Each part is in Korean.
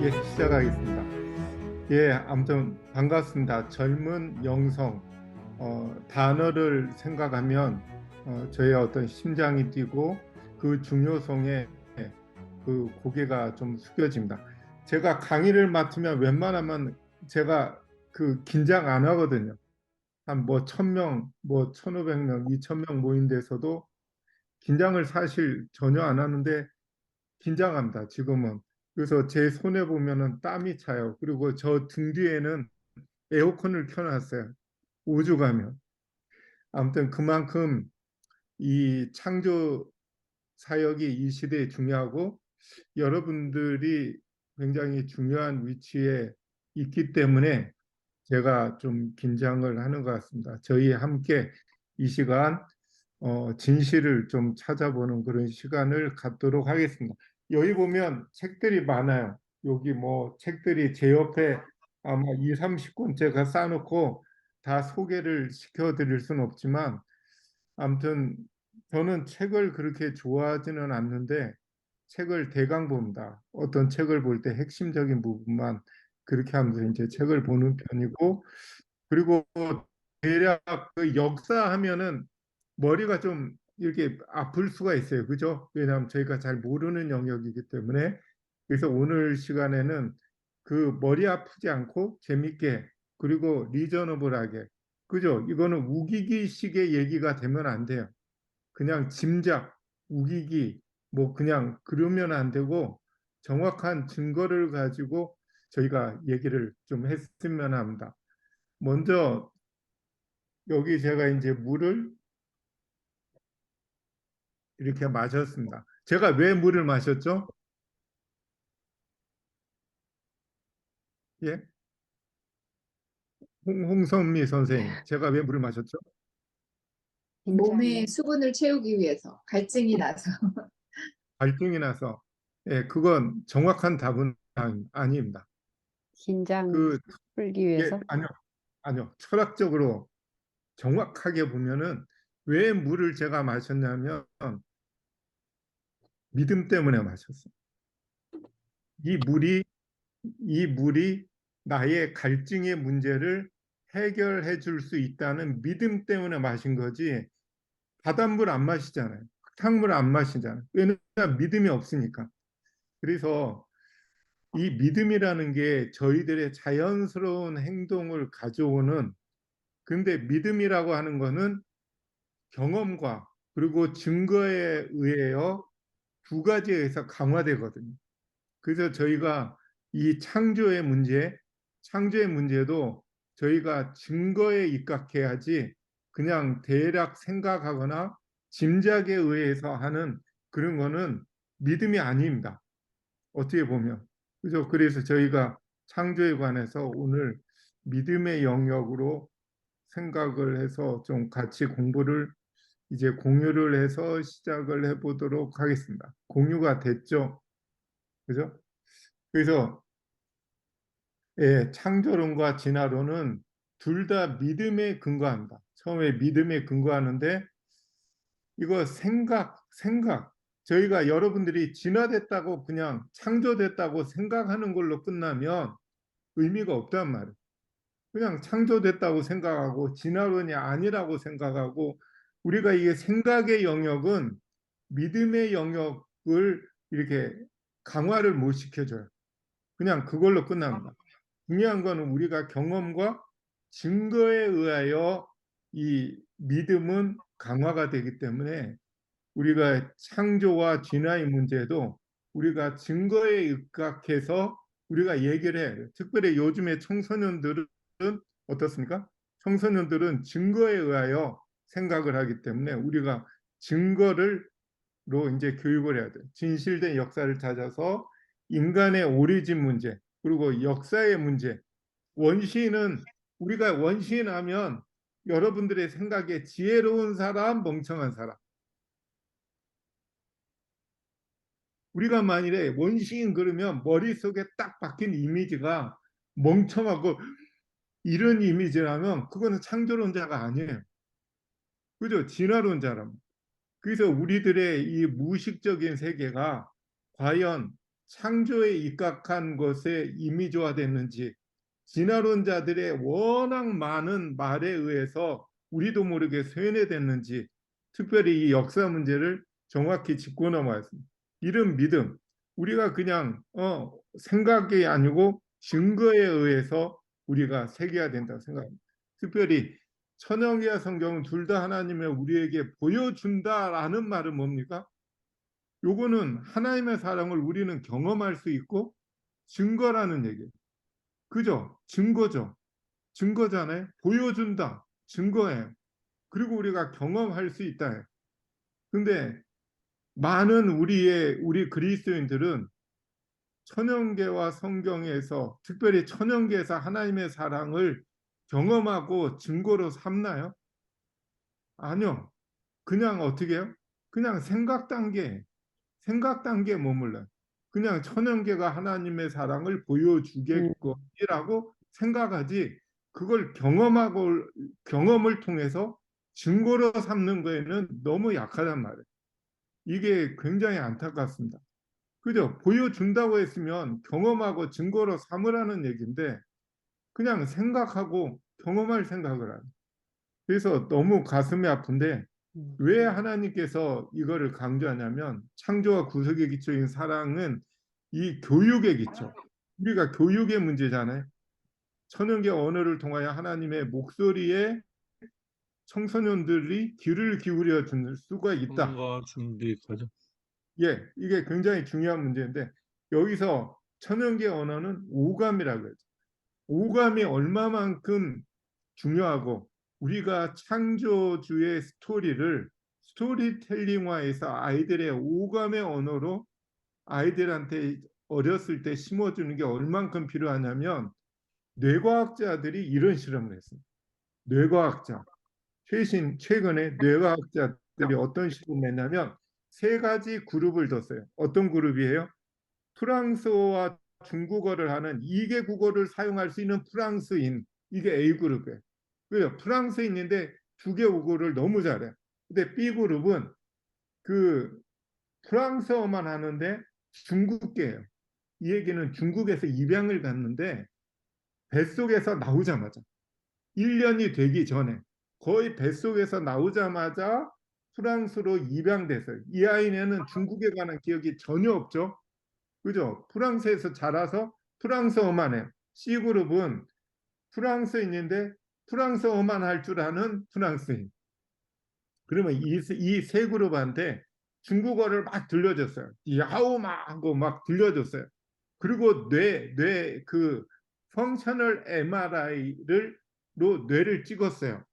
예, 시작하겠습니다. 예, 아무튼 반갑습니다. 젊은 영성, 단어를 생각하면 저의 어떤 심장이 뛰고 그 중요성에 그 고개가 좀 숙여집니다. 제가 강의를 맡으면 웬만하면 제가 그 긴장 안 하거든요. 한 뭐 1,000명, 뭐 1,500명, 2,000명 모인 데서도 긴장을 사실 전혀 안 하는데 긴장합니다, 지금은. 그래서 제 손에 보면은 땀이 차요. 그리고 저 등 뒤에는 에어컨을 켜놨어요. 오죽하면. 아무튼 그만큼 이 창조 사역이 이 시대에 중요하고 여러분들이 굉장히 중요한 위치에 있기 때문에 제가 좀 긴장을 하는 것 같습니다. 저희 함께 이 시간 진실을 좀 찾아보는 그런 시간을 갖도록 하겠습니다. 여기 보면 책들이 많아요. 여기 뭐 책들이 제 옆에 아마 2, 30권째가 쌓아놓고 다 소개를 시켜드릴 수는 없지만 아무튼 저는 책을 그렇게 좋아하지는 않는데 책을 대강 봅니다. 어떤 책을 볼 때 핵심적인 부분만 그렇게 하면서 이제 책을 보는 편이고 그리고 대략 그 역사 하면은 머리가 좀 이렇게 아플 수가 있어요. 그죠? 왜냐하면 저희가 잘 모르는 영역이기 때문에. 그래서 오늘 시간에는 그 머리 아프지 않고 재밌게 그리고 리저너블하게 그죠? 이거는 우기기식의 얘기가 되면 안 돼요. 그냥 짐작, 우기기 뭐 그냥 그러면 안 되고 정확한 증거를 가지고 저희가 얘기를 좀 했으면 합니다. 먼저 여기 제가 이제 물을 이렇게 마셨습니다. 제가 왜 물을 마셨죠? 예? 홍선미 선생님, 제가 왜 물을 마셨죠? 몸에 수분을 채우기 위해서 갈증이 나서. 갈증이 나서. 예, 그건 정확한 답은 아닙니다. 긴장 그, 풀기 예, 위해서. 아니요, 아니요. 철학적으로 정확하게 보면은 왜 물을 제가 마셨냐면 믿음 때문에 마셨어요. 이 물이, 이 물이 나의 갈증의 문제를 해결해 줄 수 있다는 믿음 때문에 마신 거지 바닷물 안 마시잖아요. 탕물 안 마시잖아요. 왜냐하면 믿음이 없으니까. 그래서 이 믿음이라는 게 저희들의 자연스러운 행동을 가져오는 근데 믿음이라고 하는 거는 경험과 그리고 증거에 의해서 두 가지에 의해서 강화되거든요. 그래서 저희가 이 창조의 문제도 저희가 증거에 입각해야지 그냥 대략 생각하거나 짐작에 의해서 하는 그런 거는 믿음이 아닙니다. 어떻게 보면. 그죠? 그래서 저희가 창조에 관해서 오늘 믿음의 영역으로 생각을 해서 좀 같이 공부를 이제 공유를 해서 시작을 해보도록 하겠습니다. 공유가 됐죠? 그죠? 그래서 예, 창조론과 진화론은 둘 다 믿음에 근거합니다. 처음에 믿음에 근거하는데 이거 생각. 저희가 여러분들이 진화됐다고 그냥 창조됐다고 생각하는 걸로 끝나면 의미가 없단 말이에요. 그냥 창조됐다고 생각하고 진화론이 아니라고 생각하고 우리가 이게 생각의 영역은 믿음의 영역을 이렇게 강화를 못 시켜줘요. 그냥 그걸로 끝납니다. 중요한 거는 우리가 경험과 증거에 의하여 이 믿음은 강화가 되기 때문에 우리가 창조와 진화의 문제도 우리가 증거에 입각해서 우리가 얘기를 해야 돼요. 특별히 요즘에 청소년들은 어떻습니까? 청소년들은 증거에 의하여 생각을 하기 때문에 우리가 증거를 로 이제 교육을 해야 돼요. 진실된 역사를 찾아서 인간의 오리진 문제 그리고 역사의 문제 원시인은 우리가 원시인하면 여러분들의 생각에 지혜로운 사람, 멍청한 사람. 우리가 만일에 원시인 그러면 머릿속에 딱 박힌 이미지가 멍청하고 이런 이미지라면 그거는 창조론자가 아니에요. 그죠? 진화론자라면. 그래서 우리들의 이 무의식적인 세계가 과연 창조에 입각한 것에 이미지화됐는지, 진화론자들의 워낙 많은 말에 의해서 우리도 모르게 쇠뇌됐는지, 특별히 이 역사 문제를 정확히 짚고 넘어왔습니다. 이런 믿음, 우리가 그냥 생각이 아니고 증거에 의해서 우리가 새겨야 된다고 생각합니다. 특별히 천연계와 성경은 둘 다 하나님의 우리에게 보여준다라는 말은 뭡니까? 요거는 하나님의 사랑을 우리는 경험할 수 있고 증거라는 얘기예요. 그죠? 증거죠. 증거잖아요. 보여준다. 증거예요. 그리고 우리가 경험할 수 있다. 근데 많은 우리 그리스도인들은 천연계와 성경에서, 특별히 천연계에서 하나님의 사랑을 경험하고 증거로 삼나요? 아니요. 그냥 어떻게 해요? 그냥 생각 단계에 머물러요. 그냥 천연계가 하나님의 사랑을 음, 보여주겠거니라고 생각하지, 그걸 경험을 통해서 증거로 삼는 거에는 너무 약하단 말이에요. 이게 굉장히 안타깝습니다. 그죠? 보여준다고 했으면 경험하고 증거로 삼으라는 얘기인데 그냥 생각하고 경험할 생각을 하는. 그래서 너무 가슴이 아픈데 음, 왜 하나님께서 이거를 강조하냐면 창조와 구속의 기초인 사랑은 이 교육의 기초. 우리가 교육의 문제잖아요. 천연계 언어를 통하여 하나님의 목소리에 청소년들이 귀를 기울여 줄 수가 있다. 뭔가 준비 과정. 예, 이게 굉장히 중요한 문제인데 여기서 천연계 언어는 오감이라고 하죠. 오감이 얼마만큼 중요하고 우리가 창조주의 스토리를 스토리텔링화해서 아이들의 오감의 언어로 아이들한테 어렸을 때 심어주는 게 얼만큼 필요하냐면 뇌과학자들이 이런 실험을 했습니다. 뇌과학자. 최근에 뇌과학자들이 어떤 실험을 했냐면 세 가지 그룹을 뒀어요. 어떤 그룹이에요? 프랑스어와 중국어를 하는 2개 국어를 사용할 수 있는 프랑스인, 이게 A그룹이에요. 그래요. 프랑스인인데 2개 국어를 너무 잘해. 근데 B그룹은 그 프랑스어만 하는데 중국계예요. 이 얘기는 중국에서 입양을 갔는데 뱃속에서 나오자마자 1년이 되기 전에 거의 뱃속에서 나오자마자 프랑스로 입양돼서요. 이 아이는 중국에 관한 기억이 전혀 없죠. 그죠? 프랑스에서 자라서 프랑스어만 해요. C그룹은 프랑스인인데 프랑스어만 할 줄 아는 프랑스인. 그러면 이 세 그룹한테 중국어를 막 들려줬어요. 야오마 하고 막 들려줬어요. 그리고 그 펑셔널 MRI로 뇌를 찍었어요.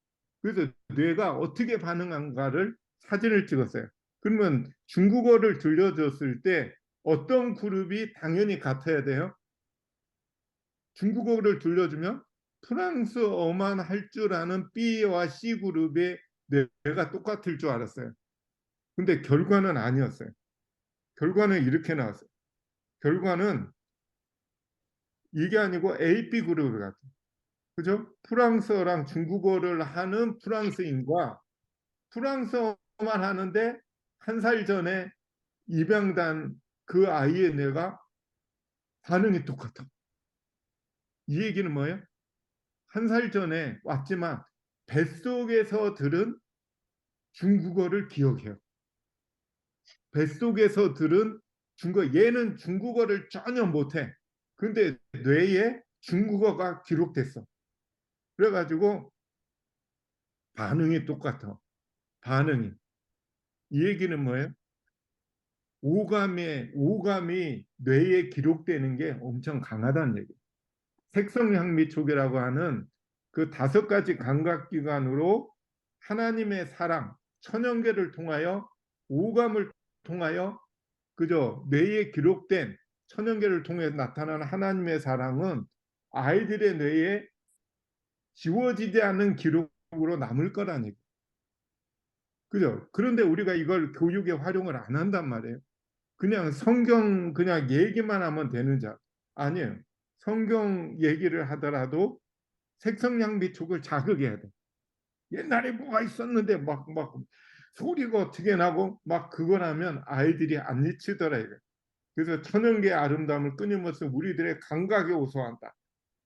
그래서 뇌가 어떻게 반응한가를 사진을 찍었어요. 그러면 중국어를 들려줬을 때 어떤 그룹이 당연히 같아야 돼요? 중국어를 들려주면 프랑스어만 할 줄 아는 B와 C 그룹의 뇌가 똑같을 줄 알았어요. 근데 결과는 아니었어요. 결과는 이렇게 나왔어요. 결과는 이게 아니고 AP 그룹을 같아요. 그죠? 프랑스어랑 중국어를 하는 프랑스인과 프랑스어만 하는데 한 살 전에 입양단 그 아이의 뇌가 반응이 똑같아. 이 얘기는 뭐예요? 한 살 전에 왔지만 뱃속에서 들은 중국어를 기억해요. 뱃속에서 들은 중국어, 얘는 중국어를 전혀 못해. 근데 뇌에 중국어가 기록됐어. 그래가지고 반응이 똑같아. 반응이. 이 얘기는 뭐예요? 오감이 뇌에 기록되는 게 엄청 강하다는 얘기예요. 색성향미촉이라고 하는 그 5가지 감각기관으로 하나님의 사랑, 천연계를 통하여 오감을 통하여 그저 뇌에 기록된 천연계를 통해 나타나는 하나님의 사랑은 아이들의 뇌에 지워지지 않는 기록으로 남을 거라는 얘기. 그죠? 그런데 우리가 이걸 교육에 활용을 안 한단 말이에요. 그냥 성경 그냥 얘기만 하면 되는 자 아니에요. 성경 얘기를 하더라도 색성양비 촉을 자극해야 돼. 옛날에 뭐가 있었는데 막 소리가 어떻게 나고 막 그걸 하면 아이들이 안 미치더라 이거. 그래서 천연계의 아름다움을 끊임없이 우리들의 감각에 호소한다.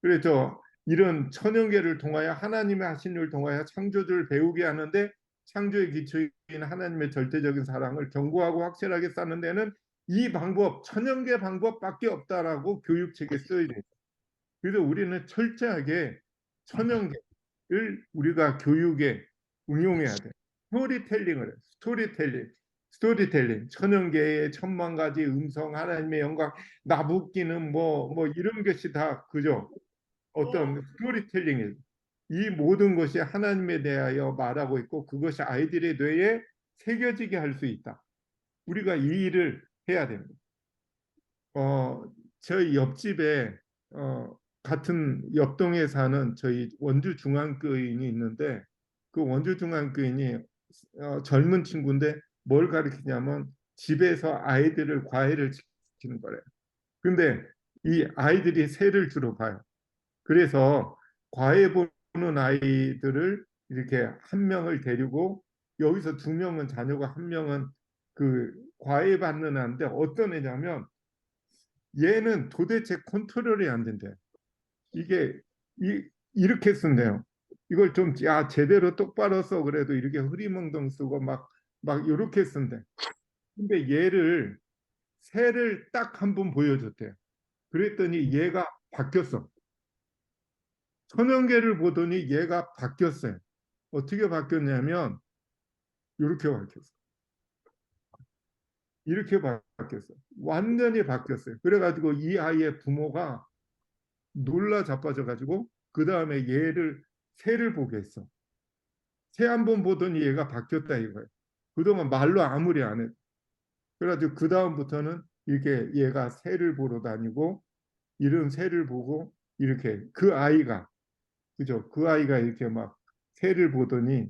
그래서 이런 천연계를 통하여 하나님의 하신 일을 통하여 창조주를 배우게 하는데 창조의 기초인 하나님의 절대적인 사랑을 견고하고 확실하게 쌓는 데는 이 방법, 천연계 방법밖에 없다라고 교육책에 써야 돼요. 그래서 우리는 철저하게 천연계를 우리가 교육에 응용해야 돼. 스토리텔링을 해. 스토리텔링. 천연계의 천만 가지 음성, 하나님의 영광, 나붓기는 뭐 이런 것이 다 그죠? 어떤 스토리텔링이에요. 이 모든 것이 하나님에 대하여 말하고 있고 그것이 아이들의 뇌에 새겨지게 할 수 있다. 우리가 이 일을 해야 됩니다. 저희 옆집에 같은 옆동에 사는 저희 원주 중앙교인이 있는데 그 원주 중앙교인이 젊은 친구인데 뭘 가르치냐면 집에서 아이들을 과외를 시키는 거래요. 근데 이 아이들이 새를 주로 봐요. 그래서 과외 보는 아이들을 이렇게 한 명을 데리고 여기서 두 명은 자녀가 한 명은 그 과외 받는 애인데 어떤 애냐면 얘는 도대체 컨트롤이 안 된대. 이게 이렇게 쓴대요. 이걸 좀 제대로 똑바로 써 그래도 이렇게 흐리멍덩 쓰고 막 이렇게 쓴대. 근데 얘를 새를 딱 한 번 보여줬대요. 그랬더니 얘가 바뀌었어. 천연계를 보더니 얘가 바뀌었어요. 어떻게 바뀌었냐면 이렇게 바뀌었어. 이렇게 바뀌었어. 완전히 바뀌었어요. 그래가지고 이 아이의 부모가 놀라 자빠져가지고 그 다음에 얘를 새를 보게 했어. 새 한 번 보더니 얘가 바뀌었다 이거예요. 그동안 말로 아무리 안 해. 그래가지고 그 다음부터는 이렇게 얘가 새를 보러 다니고 이런 새를 보고 이렇게 그 아이가 그죠? 그 아이가 이렇게 막 새를 보더니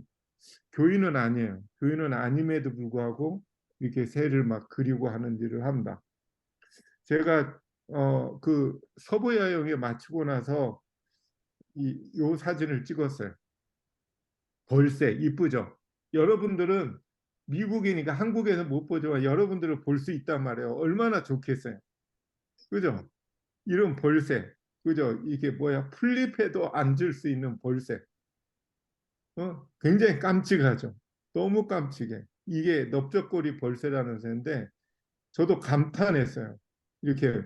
교인은 아니에요. 교인은 아님에도 불구하고 이렇게 새를 막 그리고 하는 일을 합니다. 제가 그 서부야영에 마치고 나서 요 사진을 찍었어요. 벌새 이쁘죠? 여러분들은 미국이니까 한국에서 못 보지만 여러분들은 볼 수 있단 말이에요. 얼마나 좋겠어요. 그죠? 이런 벌새. 그죠? 이게 뭐야? 풀잎에도 앉을 수 있는 벌새. 굉장히 깜찍하죠. 너무 깜찍해. 이게 넓적거리 벌새라는 새인데 저도 감탄했어요. 이렇게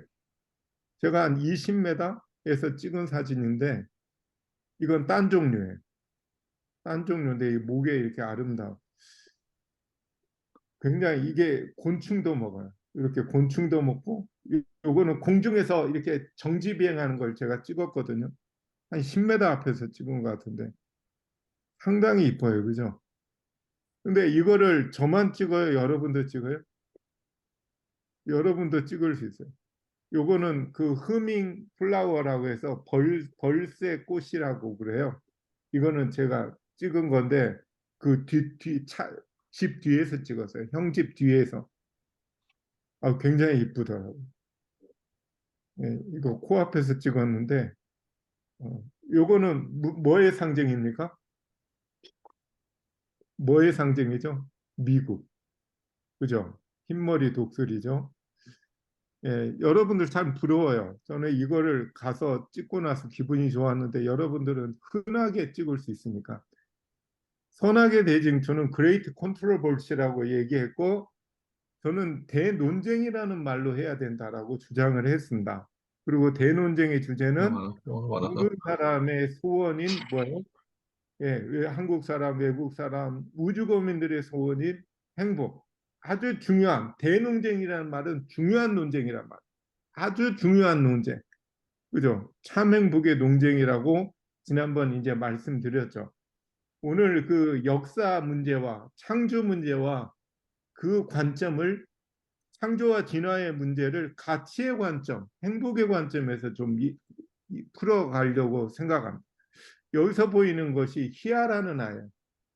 제가 한 20m에서 찍은 사진인데 이건 딴 종류예요. 딴 종류인데 이 목에 이렇게 아름다워. 굉장히 이게 곤충도 먹어요. 이렇게 곤충도 먹고 요거는 공중에서 이렇게 정지 비행하는 걸 제가 찍었거든요. 한 10m 앞에서 찍은 것 같은데 상당히 이뻐요. 그죠? 근데 이거를 저만 찍어요? 여러분도 찍어요? 여러분도 찍을 수 있어요. 요거는 그 흐밍 플라워라고 해서 벌새 꽃이라고 그래요. 이거는 제가 찍은 건데 그 집 뒤에서 찍었어요. 형 집 뒤에서. 굉장히 이쁘더라고요. 예, 이거 코앞에서 찍었는데 요거는 뭐의 상징입니까? 뭐의 상징이죠? 미국. 그죠? 흰머리 독수리죠. 예, 여러분들 참 부러워요. 저는 이거를 가서 찍고 나서 기분이 좋았는데 여러분들은 흔하게 찍을 수 있으니까. 선악의 대징투는 그레이트 컨트로버시라고 얘기했고 저는 대논쟁이라는 말로 해야 된다라고 주장을 했습니다. 그리고 대논쟁의 주제는 영어가 모든 많아서. 사람의 소원인 뭐예요? 예, 한국 사람, 외국 사람, 우주거민들의 소원인 행복. 아주 중요한 대논쟁이라는 말은 중요한 논쟁이란 말. 아주 중요한 논쟁. 그죠? 참 행복의 논쟁이라고 지난번 이제 말씀드렸죠. 오늘 그 역사 문제와 창조 문제와 그 관점을 창조와 진화의 문제를 가치의 관점, 행복의 관점에서 좀 풀어가려고 생각합니다. 여기서 보이는 것이 희아라는 아이예요.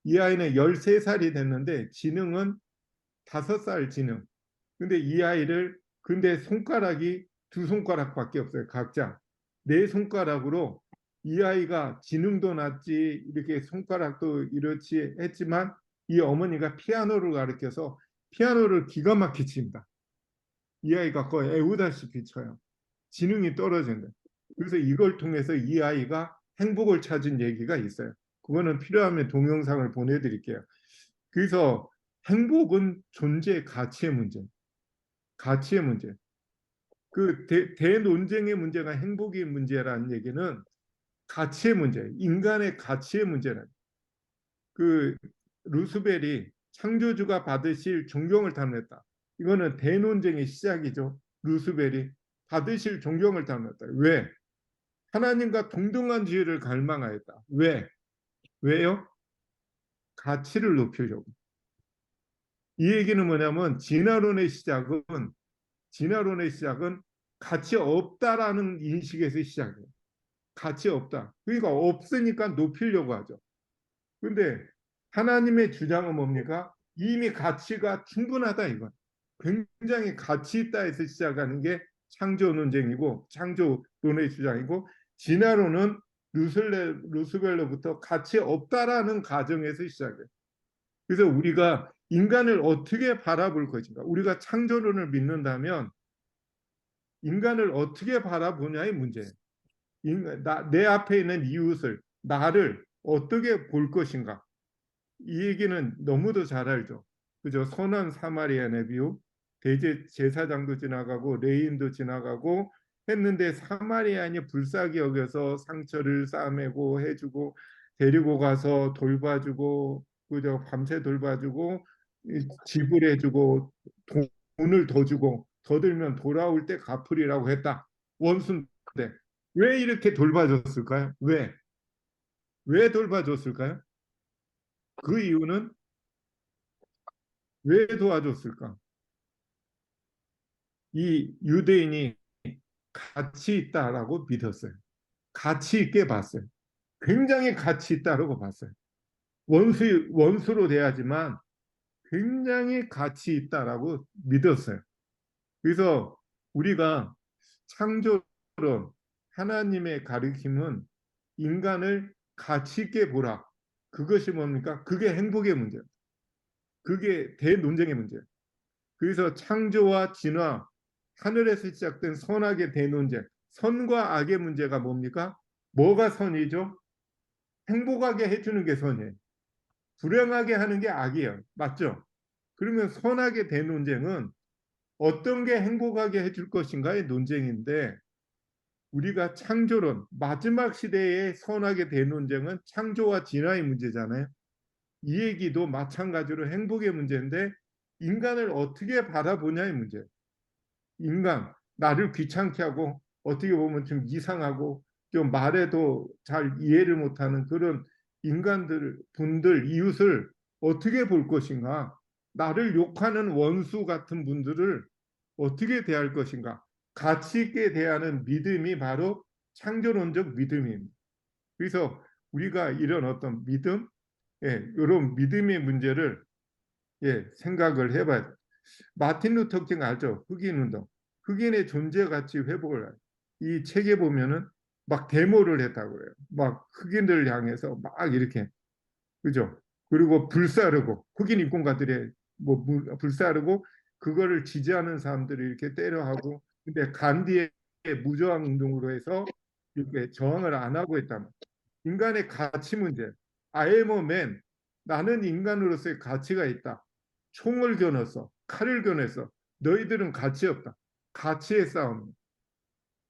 이 아이는 13살이 됐는데 지능은 5살 지능. 근데 이 아이를 근데 손가락이 두 손가락밖에 없어요. 각자. 네 손가락으로 이 아이가 지능도 낮지 이렇게 손가락도 이렇지 했지만 이 어머니가 피아노를 가르쳐서 피아노를 기가 막히게 칩니다. 이 아이가 거의 애우다시피 쳐요. 지능이 떨어진다. 그래서 이걸 통해서 이 아이가 행복을 찾은 얘기가 있어요. 그거는 필요하면 동영상을 보내드릴게요. 그래서 행복은 존재 가치의 문제, 가치의 문제. 그 대논쟁의 문제가 행복의 문제라는 얘기는 가치의 문제, 인간의 가치의 문제는 그 루스벨이 창조주가 받으실 존경을 탐냈다. 이거는 대논쟁의 시작이죠. 루스벨이 받으실 존경을 탐냈다. 왜? 하나님과 동등한 지위를 갈망하였다. 왜? 왜요? 가치를 높이려고. 이 얘기는 뭐냐면 진화론의 시작은 가치 없다라는 인식에서 시작해요. 가치 없다. 그러니까 없으니까 높이려고 하죠. 근데 하나님의 주장은 뭡니까? 이미 가치가 충분하다 이건. 굉장히 가치 있다에서 시작하는 게 창조 논쟁이고 창조론의 주장이고 진화론은 루스벨로부터 가치 없다라는 가정에서 시작해요. 그래서 우리가 인간을 어떻게 바라볼 것인가? 우리가 창조론을 믿는다면 인간을 어떻게 바라보냐의 문제예요. 내 앞에 있는 이웃을 나를 어떻게 볼 것인가? 이 얘기는 너무도 잘 알죠. 그죠? 선한 사마리아의 비유, 대제 제사장도 지나가고 레인도 지나가고 했는데 사마리아인이 불쌍히 여겨서 상처를 싸매고 해주고 데리고 가서 돌봐주고 그죠? 밤새 돌봐주고 지불해주고 돈을 더 주고 더 들면 돌아올 때 갚으리라고 했다. 원수인데 왜 이렇게 돌봐줬을까요? 왜 돌봐줬을까요? 그 이유는 왜 도와줬을까? 이 유대인이 가치 있다라고 믿었어요. 가치 있게 봤어요. 굉장히 가치 있다라고 봤어요. 원수로 대하지만 굉장히 가치 있다라고 믿었어요. 그래서 우리가 창조론, 하나님의 가르침은 인간을 가치 있게 보라. 그것이 뭡니까? 그게 행복의 문제예요. 그게 대논쟁의 문제예요. 그래서 창조와 진화, 하늘에서 시작된 선악의 대논쟁, 선과 악의 문제가 뭡니까? 뭐가 선이죠? 행복하게 해주는 게 선이에요. 불행하게 하는 게 악이에요. 맞죠? 그러면 선악의 대논쟁은 어떤 게 행복하게 해줄 것인가의 논쟁인데 우리가 창조론, 마지막 시대의 선악의 대논쟁은 창조와 진화의 문제잖아요. 이 얘기도 마찬가지로 행복의 문제인데 인간을 어떻게 바라보냐의 문제예요. 인간, 나를 귀찮게 하고 어떻게 보면 좀 이상하고 좀 말해도 잘 이해를 못하는 그런 분들, 이웃을 어떻게 볼 것인가? 나를 욕하는 원수 같은 분들을 어떻게 대할 것인가? 가치 있게 대하는 믿음이 바로 창조론적 믿음입니다. 그래서 우리가 이런 어떤 믿음, 이런 믿음의 문제를 생각을 해봐야 돼요. 마틴 루터 킹 알죠? 흑인 운동. 흑인의 존재 가치 회복을 해요. 이 책에 보면은 막 데모를 했다고 그래요. 막 흑인들 향해서 막 이렇게 그죠? 그리고 불사르고 흑인 인권가들의 뭐 불사르고 그거를 지지하는 사람들을 이렇게 때려하고 근데 간디의 무저항 운동으로 해서 이렇게 저항을 안 하고 있다면 인간의 가치 문제. I am a man. 나는 인간으로서의 가치가 있다. 총을 겨눴어. 칼을 겨눴어. 너희들은 가치 없다. 가치의 싸움.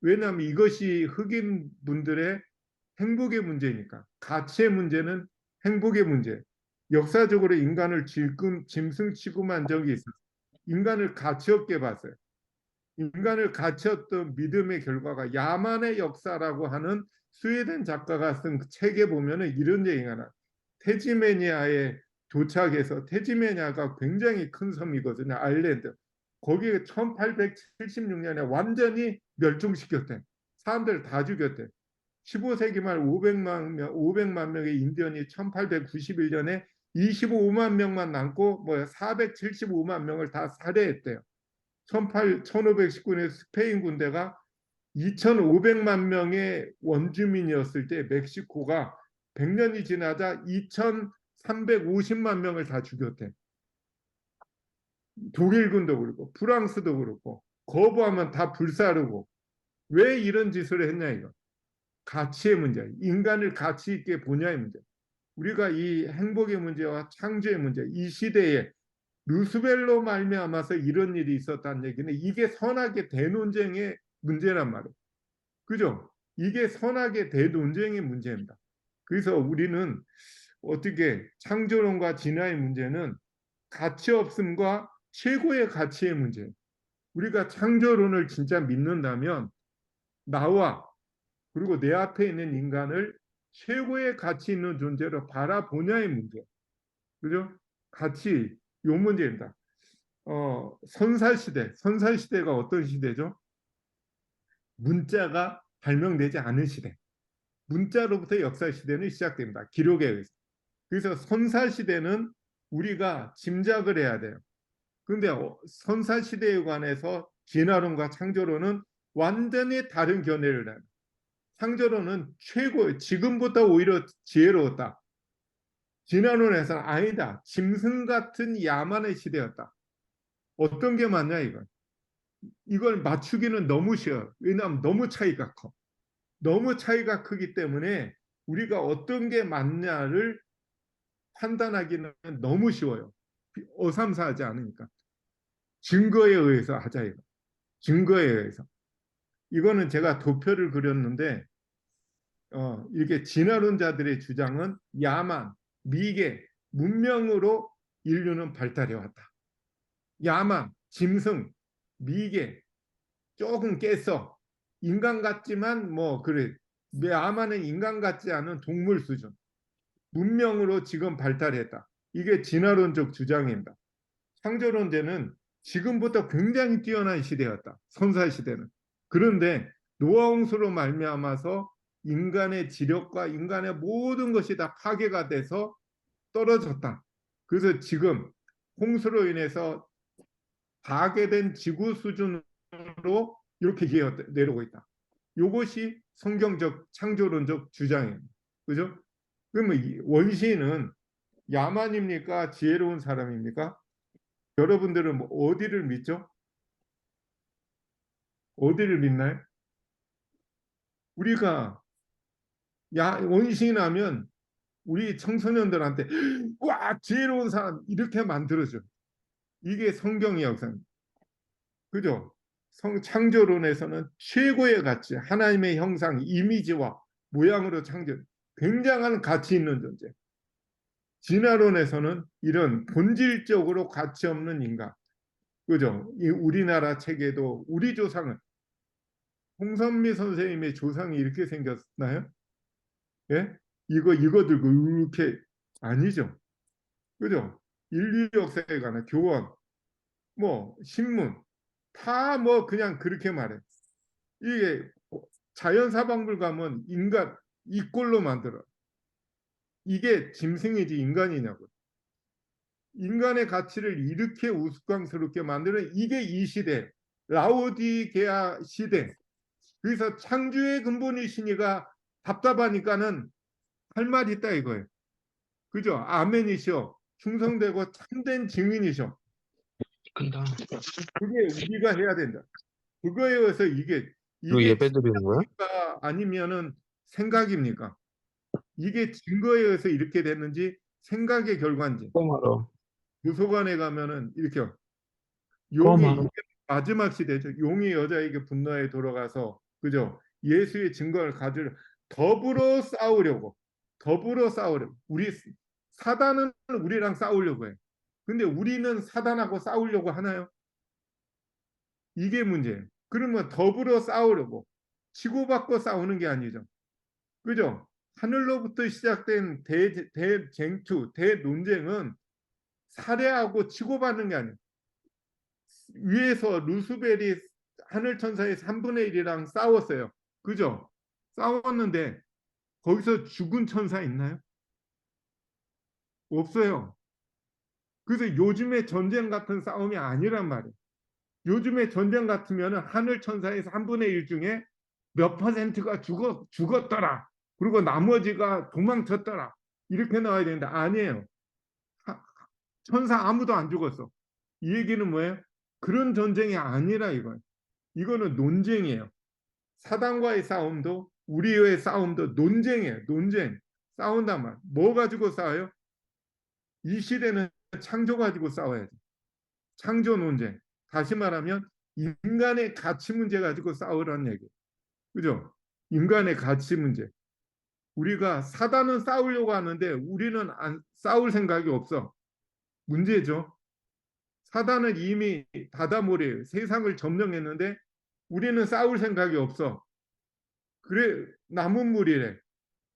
왜냐하면 이것이 흑인 분들의 행복의 문제니까. 가치의 문제는 행복의 문제. 역사적으로 인간을 짐승 취급한 적이 있어요. 인간을 가치 없게 봤어요. 인간을 가치 없던 믿음의 결과가 야만의 역사라고 하는 스웨덴 작가가 쓴 책에 보면은 이런 얘기가 나. 테즈메니아에 도착해서 테즈메니아가 굉장히 큰 섬이거든요. 아일랜드. 거기에 1876년에 완전히 멸종시켰대. 사람들 다 죽였대. 15세기 말 500만 명의 인디언이 1891년에 25만 명만 남고 뭐 475만 명을 다 살해했대요. 1519년에 스페인 군대가 2,500만 명의 원주민이었을 때 멕시코가 100년이 지나자 2,350만 명을 다 죽였대. 독일군도 그렇고 프랑스도 그렇고 거부하면 다 불사르고. 왜 이런 짓을 했냐 이거. 가치의 문제, 인간을 가치 있게 보냐의 문제. 우리가 이 행복의 문제와 창조의 문제, 이 시대에 루스벨로 말미암아서 이런 일이 있었다는 얘기는 이게 선악의 대논쟁의 문제란 말이에요. 그죠? 이게 선악의 대논쟁의 문제입니다. 그래서 우리는 어떻게 창조론과 진화의 문제는 가치 없음과 최고의 가치의 문제. 우리가 창조론을 진짜 믿는다면 나와 그리고 내 앞에 있는 인간을 최고의 가치 있는 존재로 바라보냐의 문제. 그죠? 가치, 요 문제입니다. 선사시대. 선사시대가 어떤 시대죠? 문자가 발명되지 않은 시대. 문자로부터 역사시대는 시작됩니다. 기록에 의해서. 그래서 선사시대는 우리가 짐작을 해야 돼요. 그런데 선사시대에 관해서 진화론과 창조론은 완전히 다른 견해를 해요. 창조론은 최고, 지금보다 오히려 지혜로웠다. 진화론에서는 아니다. 짐승 같은 야만의 시대였다. 어떤 게 맞냐 이건. 이걸 맞추기는 너무 쉬워요. 왜냐하면 너무 차이가 커. 너무 차이가 크기 때문에 우리가 어떤 게 맞냐를 판단하기는 너무 쉬워요. 어삼사하지 않으니까. 증거에 의해서 하자 이거. 증거에 의해서. 이거는 제가 도표를 그렸는데 이렇게 진화론자들의 주장은 야만, 미개, 문명으로 인류는 발달해 왔다. 야만, 짐승, 미개, 조금 깼어. 인간 같지만 뭐 그래. 야만은 인간 같지 않은 동물 수준. 문명으로 지금 발달했다. 이게 진화론적 주장입니다. 창조론자는 지금부터 굉장히 뛰어난 시대였다. 선사 시대는. 그런데 노아 홍수로 말미암아서 인간의 지력과 인간의 모든 것이 다 파괴가 돼서 떨어졌다. 그래서 지금 홍수로 인해서 파괴된 지구 수준으로 이렇게 내려오고 있다. 이것이 성경적 창조론적 주장입니다. 그죠? 그러면 원시인은 야만입니까? 지혜로운 사람입니까? 여러분들은 뭐 어디를 믿죠? 어디를 믿나요? 우리가 원시인 하면 우리 청소년들한테 와 지혜로운 사람 이렇게 만들어줘. 이게 성경의 역사입니다. 그죠? 창조론에서는 최고의 가치, 하나님의 형상, 이미지와 모양으로 창조, 굉장한 가치 있는 존재. 진화론에서는 이런 본질적으로 가치 없는 인간, 그죠? 이 우리나라 책에도 우리 조상은 홍선미 선생님의 조상이 이렇게 생겼나요? 예? 이거 들고 이렇게 아니죠. 그죠? 인류 역사에 관한 교원, 뭐 신문 다 뭐 그냥 그렇게 말해. 이게 자연사박물가면 인간 이 꼴로 만들어. 이게 짐승이지 인간이냐고. 인간의 가치를 이렇게 우스꽝스럽게 만드는 이게 이 시대, 라오디게아 시대. 그래서 창조의 근본이시니가 답답하니까는 할 말 있다 이거예요. 그죠? 아멘이셔. 충성되고 참된 증인이셔. 끝나. 그게 우리가 해야 된다. 그거에 의해서 이거 이게 예배 드리는 거야? 진짜입니까? 아니면은 생각입니까? 이게 증거에 의해서 이렇게 됐는지 생각의 결과인지. 꼬마로. 도서관에 가면은 이렇게 꼬마. 이게 마지막 시대죠. 용이 여자에게 분노에 돌아가서 그죠? 예수의 증거를 가지려 더불어 싸우려고 우리 사단은 우리랑 싸우려고 해. 근데 우리는 사단하고 싸우려고 하나요? 이게 문제예요. 그러면 더불어 싸우려고 치고받고 싸우는 게 아니죠. 그죠? 하늘로부터 시작된 대쟁투, 대논쟁은 살해하고 치고받는 게 아니에요. 위에서 루스벨이 하늘 천사의 3분의 1이랑 싸웠어요. 그죠? 싸웠는데 거기서 죽은 천사 있나요? 없어요. 그래서 요즘의 전쟁 같은 싸움이 아니란 말이에요. 요즘의 전쟁 같으면 하늘 천사의 3분의 1 중에 몇 퍼센트가 죽었더라. 그리고 나머지가 도망쳤더라. 이렇게 나와야 되는데 아니에요. 천사 아무도 안 죽었어. 이 얘기는 뭐예요? 그런 전쟁이 아니라 이거예요. 이거는 논쟁이에요. 사단과의 싸움도 우리의 싸움도 논쟁이에요. 논쟁. 싸운단 말. 뭐 가지고 싸워요? 이 시대는 창조 가지고 싸워야죠. 창조 논쟁. 다시 말하면 인간의 가치 문제 가지고 싸우라는 얘기. 그죠? 인간의 가치 문제. 우리가 사단은 싸우려고 하는데 우리는 안 싸울 생각이 없어. 문제죠. 사단은 이미 다다몰이에요. 세상을 점령했는데 우리는 싸울 생각이 없어. 그래 남은 물이래.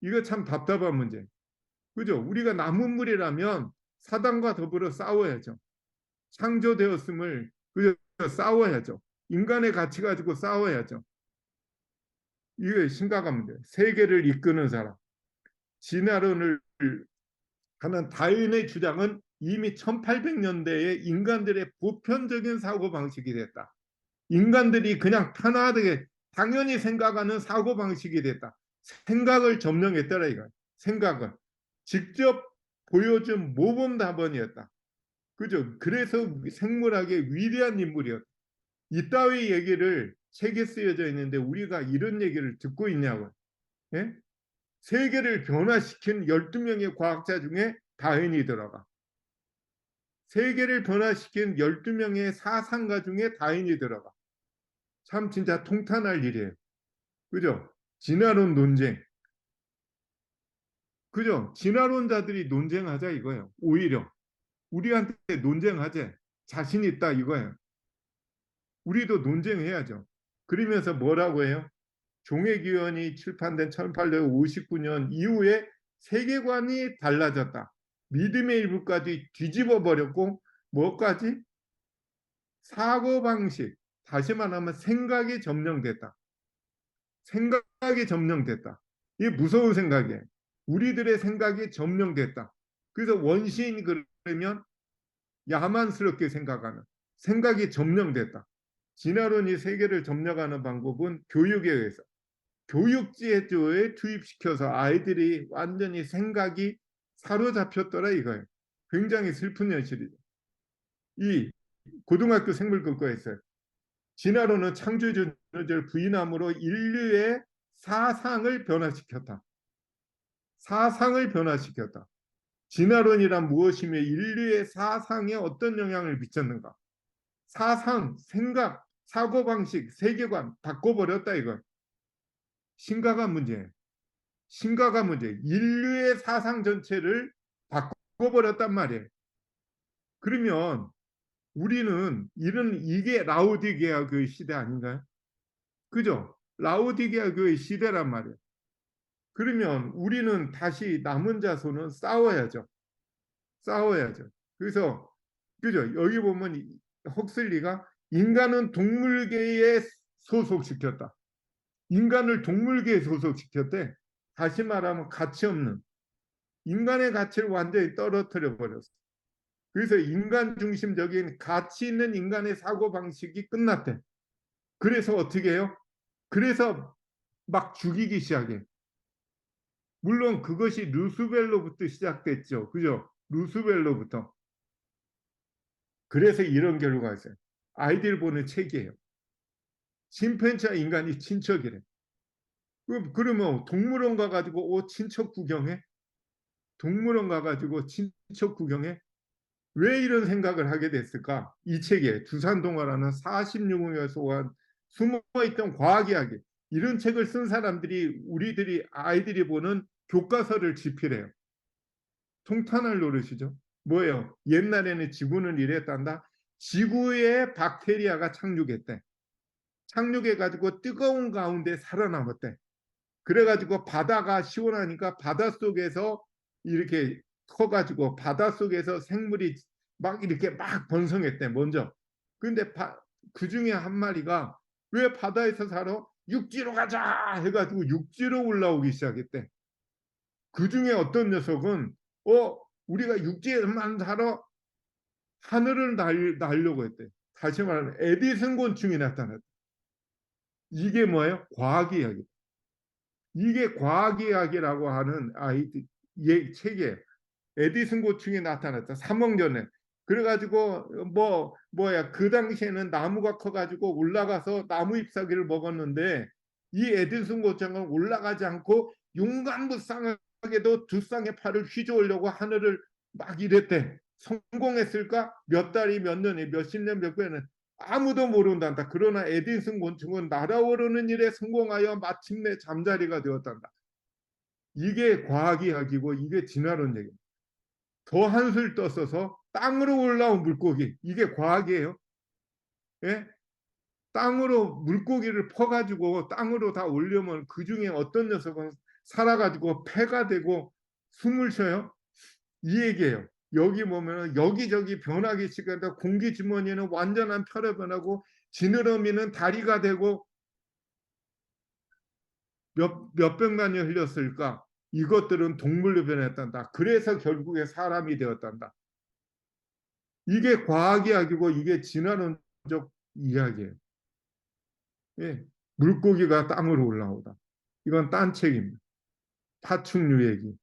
이거 참 답답한 문제. 그죠? 우리가 남은 물이라면 사단과 더불어 싸워야죠. 창조되었음을 그죠? 싸워야죠. 인간의 가치 가지고 싸워야죠. 이게 심각한 문제. 세계를 이끄는 사람. 진화론을 하는 다윈의 주장은 이미 1800년대에 인간들의 보편적인 사고방식이 됐다. 인간들이 그냥 편하게 당연히 생각하는 사고방식이 됐다. 생각을 점령했더라 이거. 생각을. 직접 보여준 모범답안이었다. 그죠? 그래서 생물학의 위대한 인물이었다. 이따위 얘기를 책에 쓰여져 있는데 우리가 이런 얘기를 듣고 있냐고. 예? 세계를 변화시킨 12명의 과학자 중에 다윈이 들어가. 세계를 변화시킨 12명의 사상가 중에 다윈이 들어가. 참 진짜 통탄할 일이에요. 그죠? 진화론 논쟁. 그죠? 진화론자들이 논쟁하자 이거예요. 오히려 우리한테 논쟁하자. 자신 있다 이거예요. 우리도 논쟁해야죠. 그러면서 뭐라고 해요? 종회기원이 출판된 1859년 이후에 세계관이 달라졌다. 믿음의 일부까지 뒤집어 버렸고 뭐까지? 사고방식, 다시 말하면 생각이 점령됐다. 생각이 점령됐다. 이게 무서운 생각이에요. 우리들의 생각이 점령됐다. 그래서 원시인 그러면 야만스럽게 생각하는 생각이 점령됐다. 진화론이 세계를 점령하는 방법은 교육에 의해서 교육제도에 투입시켜서 아이들이 완전히 생각이 사로잡혔더라 이거예요. 굉장히 슬픈 현실이죠. 이 고등학교 생물학과에 있어요. 진화론은 창조주를 부인함으로 인류의 사상을 변화시켰다. 사상을 변화시켰다. 진화론이란 무엇이며 인류의 사상에 어떤 영향을 미쳤는가? 사상, 생각, 사고방식, 세계관 바꿔버렸다 이거. 심각한 문제예요. 심각한 문제. 인류의 사상 전체를 바꿔버렸단 말이에요. 그러면 우리는 이게 라오디게아 교의 시대 아닌가요? 그죠? 라오디게아 교의 시대란 말이에요. 그러면 우리는 다시 남은 자손은 싸워야죠. 싸워야죠. 그래서 그죠? 여기 보면 헉슬리가 인간은 동물계에 소속시켰다. 인간을 동물계에 소속시켰대. 다시 말하면 가치 없는 인간의 가치를 완전히 떨어뜨려 버렸어. 그래서 인간 중심적인 가치 있는 인간의 사고 방식이 끝났대. 그래서 어떻게 해요? 그래서 막 죽이기 시작해. 물론 그것이 루스벨로부터 시작됐죠. 그죠? 루스벨로부터. 그래서 이런 결과가 있어요. 아이들 보는 책이에요. 침팬지와 인간이 친척이래. 그러면 동물원 가가지고 친척 구경해? 동물원 가가지고 친척 구경해? 왜 이런 생각을 하게 됐을까? 이 책에 두산동화라는 46억여 소한 숨어있던 과학 이야기 이런 책을 쓴 사람들이 우리들이 아이들이 보는 교과서를 집필해요. 통탄할 노릇이죠. 뭐예요? 옛날에는 지구는 이랬단다. 지구에 박테리아가 착륙했대. 착륙해가지고 뜨거운 가운데 살아남았대. 그래가지고 바다가 시원하니까 바닷속에서 이렇게 커가지고 바닷속에서 생물이 막 이렇게 막 번성했대 먼저. 근데 그 중에 한 마리가 왜 바다에서 살아? 육지로 가자 해가지고 육지로 올라오기 시작했대. 그 중에 어떤 녀석은 우리가 육지에만 살아 하늘을 날려고 했대. 다시 말하면 에디슨 곤충이 나타났대. 이게 뭐예요? 과학 이야기. 이게 과학 이야기라고 하는 책이에요. 에디슨 곤충이 나타났다. 3억 전에. 그래가지고 뭐야 그 당시에는 나무가 커가지고 올라가서 나무 잎사귀를 먹었는데 이 에딘슨 고장은 올라가지 않고 용감무쌍하게도 두 쌍의 팔을 휘저으려고 하늘을 막 이랬대. 성공했을까? 몇 달이 몇 년이 몇십 년 몇 년은 아무도 모른단다. 그러나 에딘슨 곤충은 날아오르는 일에 성공하여 마침내 잠자리가 되었단다. 이게 과학 이야기고 이게 진화론 얘기입니다. 더 한술 떠서서 땅으로 올라온 물고기, 이게 과학이에요. 예? 땅으로 물고기를 퍼가지고 땅으로 다 올려면 그 중에 어떤 녀석은 살아가지고 폐가 되고 숨을 쉬어요. 이 얘기예요. 여기 보면 여기저기 변하기 시작한다. 공기 주머니는 완전한 폐로 변하고 지느러미는 다리가 되고 몇백만 년 흘렸을까? 이것들은 동물로 변했단다. 그래서 결국에 사람이 되었단다. 이게 과학 이야기고 이게 진화론적 이야기예요. 예. 물고기가 땅으로 올라오다. 이건 딴 책입니다. 파충류 얘기.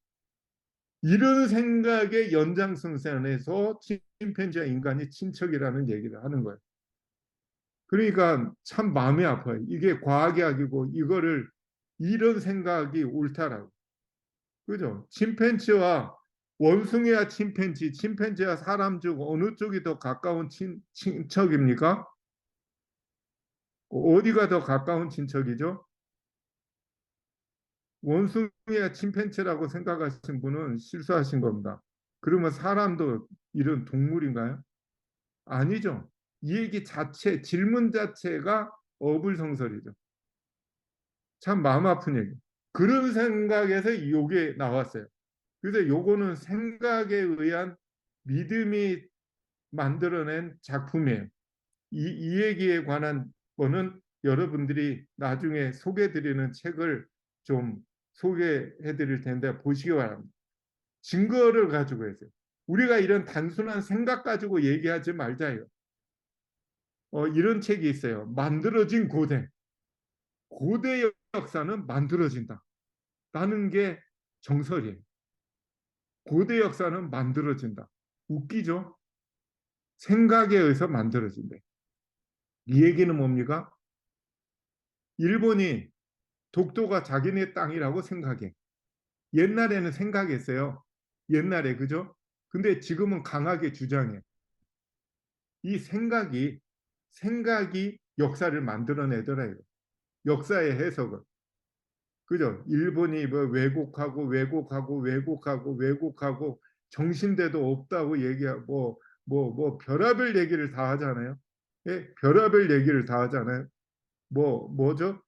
이런 생각의 연장선상에서 침팬지와 인간이 친척이라는 얘기를 하는 거예요. 그러니까 참 마음이 아파요. 이게 과학 이야기고 이거를 이런 생각이 옳다라고. 그죠? 침팬지와 원숭이와 침팬지와 사람 중 어느 쪽이 더 가까운 친척입니까? 어디가 더 가까운 친척이죠? 원숭이와 침팬지라고 생각하신 분은 실수하신 겁니다. 그러면 사람도 이런 동물인가요? 아니죠. 이 얘기 자체, 질문 자체가 어불성설이죠. 참 마음 아픈 얘기. 그런 생각에서 이게 나왔어요. 그래서 요거는 생각에 의한 믿음이 만들어낸 작품이에요. 이 얘기에 관한 거는 여러분들이 나중에 소개해드리는 책을 좀 소개해드릴 텐데 보시기 바랍니다. 증거를 가지고 해서 우리가 이런 단순한 생각 가지고 얘기하지 말자요. 이런 책이 있어요. 만들어진 고대. 고대 역사는 만들어진다. 라는 게 정설이에요. 고대 역사는 만들어진다. 웃기죠? 생각에 의해서 만들어진대. 이 얘기는 뭡니까? 일본이 독도가 자기네 땅이라고 생각해. 옛날에는 생각했어요. 옛날에, 그죠? 근데 지금은 강하게 주장해. 이 생각이 역사를 만들어내더래요. 역사의 해석을. 그죠? 일본이 뭐 왜곡하고 정신대도 없다고 얘기하고 별의별 얘기를 다 하잖아요. 예? 별의별 얘기를 다 하잖아요. 뭐죠?